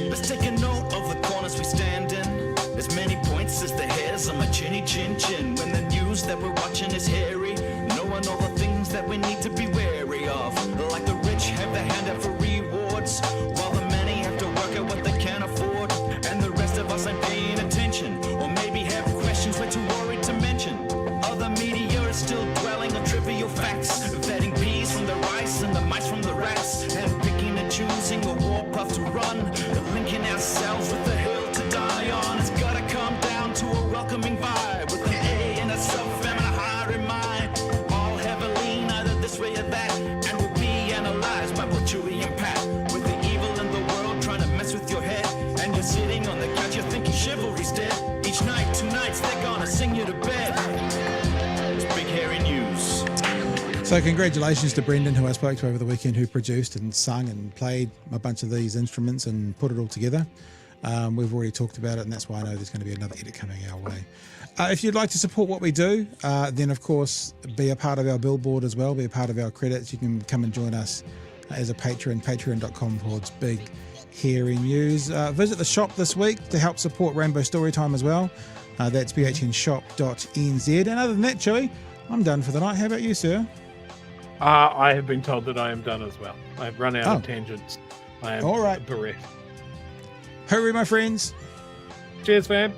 Let's take a note of the corners we stand in. As many points as the hairs on my chinny chin chin. When the news that we're watching is hairy, knowing all the things that we need to be wary of. Like the rich have their hand out for rewards, while the many have to work out what they can afford. And the rest of us ain't paying attention, or maybe have questions we're too worried to mention. Other media is still dwelling on trivial facts, vetting peas from the rice and the mice from the rats, and picking and choosing a war path to run, linking ourselves with the hill to die on. It's gotta come down to a welcoming vibe, with an A and a self and a higher in mind. All have a lean either this way or that, and will be analyzed by both Chewy and Pat. With the evil in the world trying to mess with your head, and you're sitting on the couch, you're thinking chivalry's dead. Each night, 2 nights, they're gonna sing you to bed. It's big hairy news. So congratulations to Brendan, who I spoke to over the weekend, who produced and sung and played a bunch of these instruments and put it all together. We've already talked about it, and that's why I know there's going to be another edit coming our way. If you'd like to support what we do, then of course be a part of our billboard as well, be a part of our credits. You can come and join us as a patron, patreon.com/big hairy news. Visit the shop this week to help support Rainbow Storytime as well. That's bhnshop.nz. And other than that, Chewy, I'm done for the night. How about you, sir? I have been told that I am done as well. I've run out Oh. of tangents. I am All right. bereft. Hurry, my friends. Cheers, fam.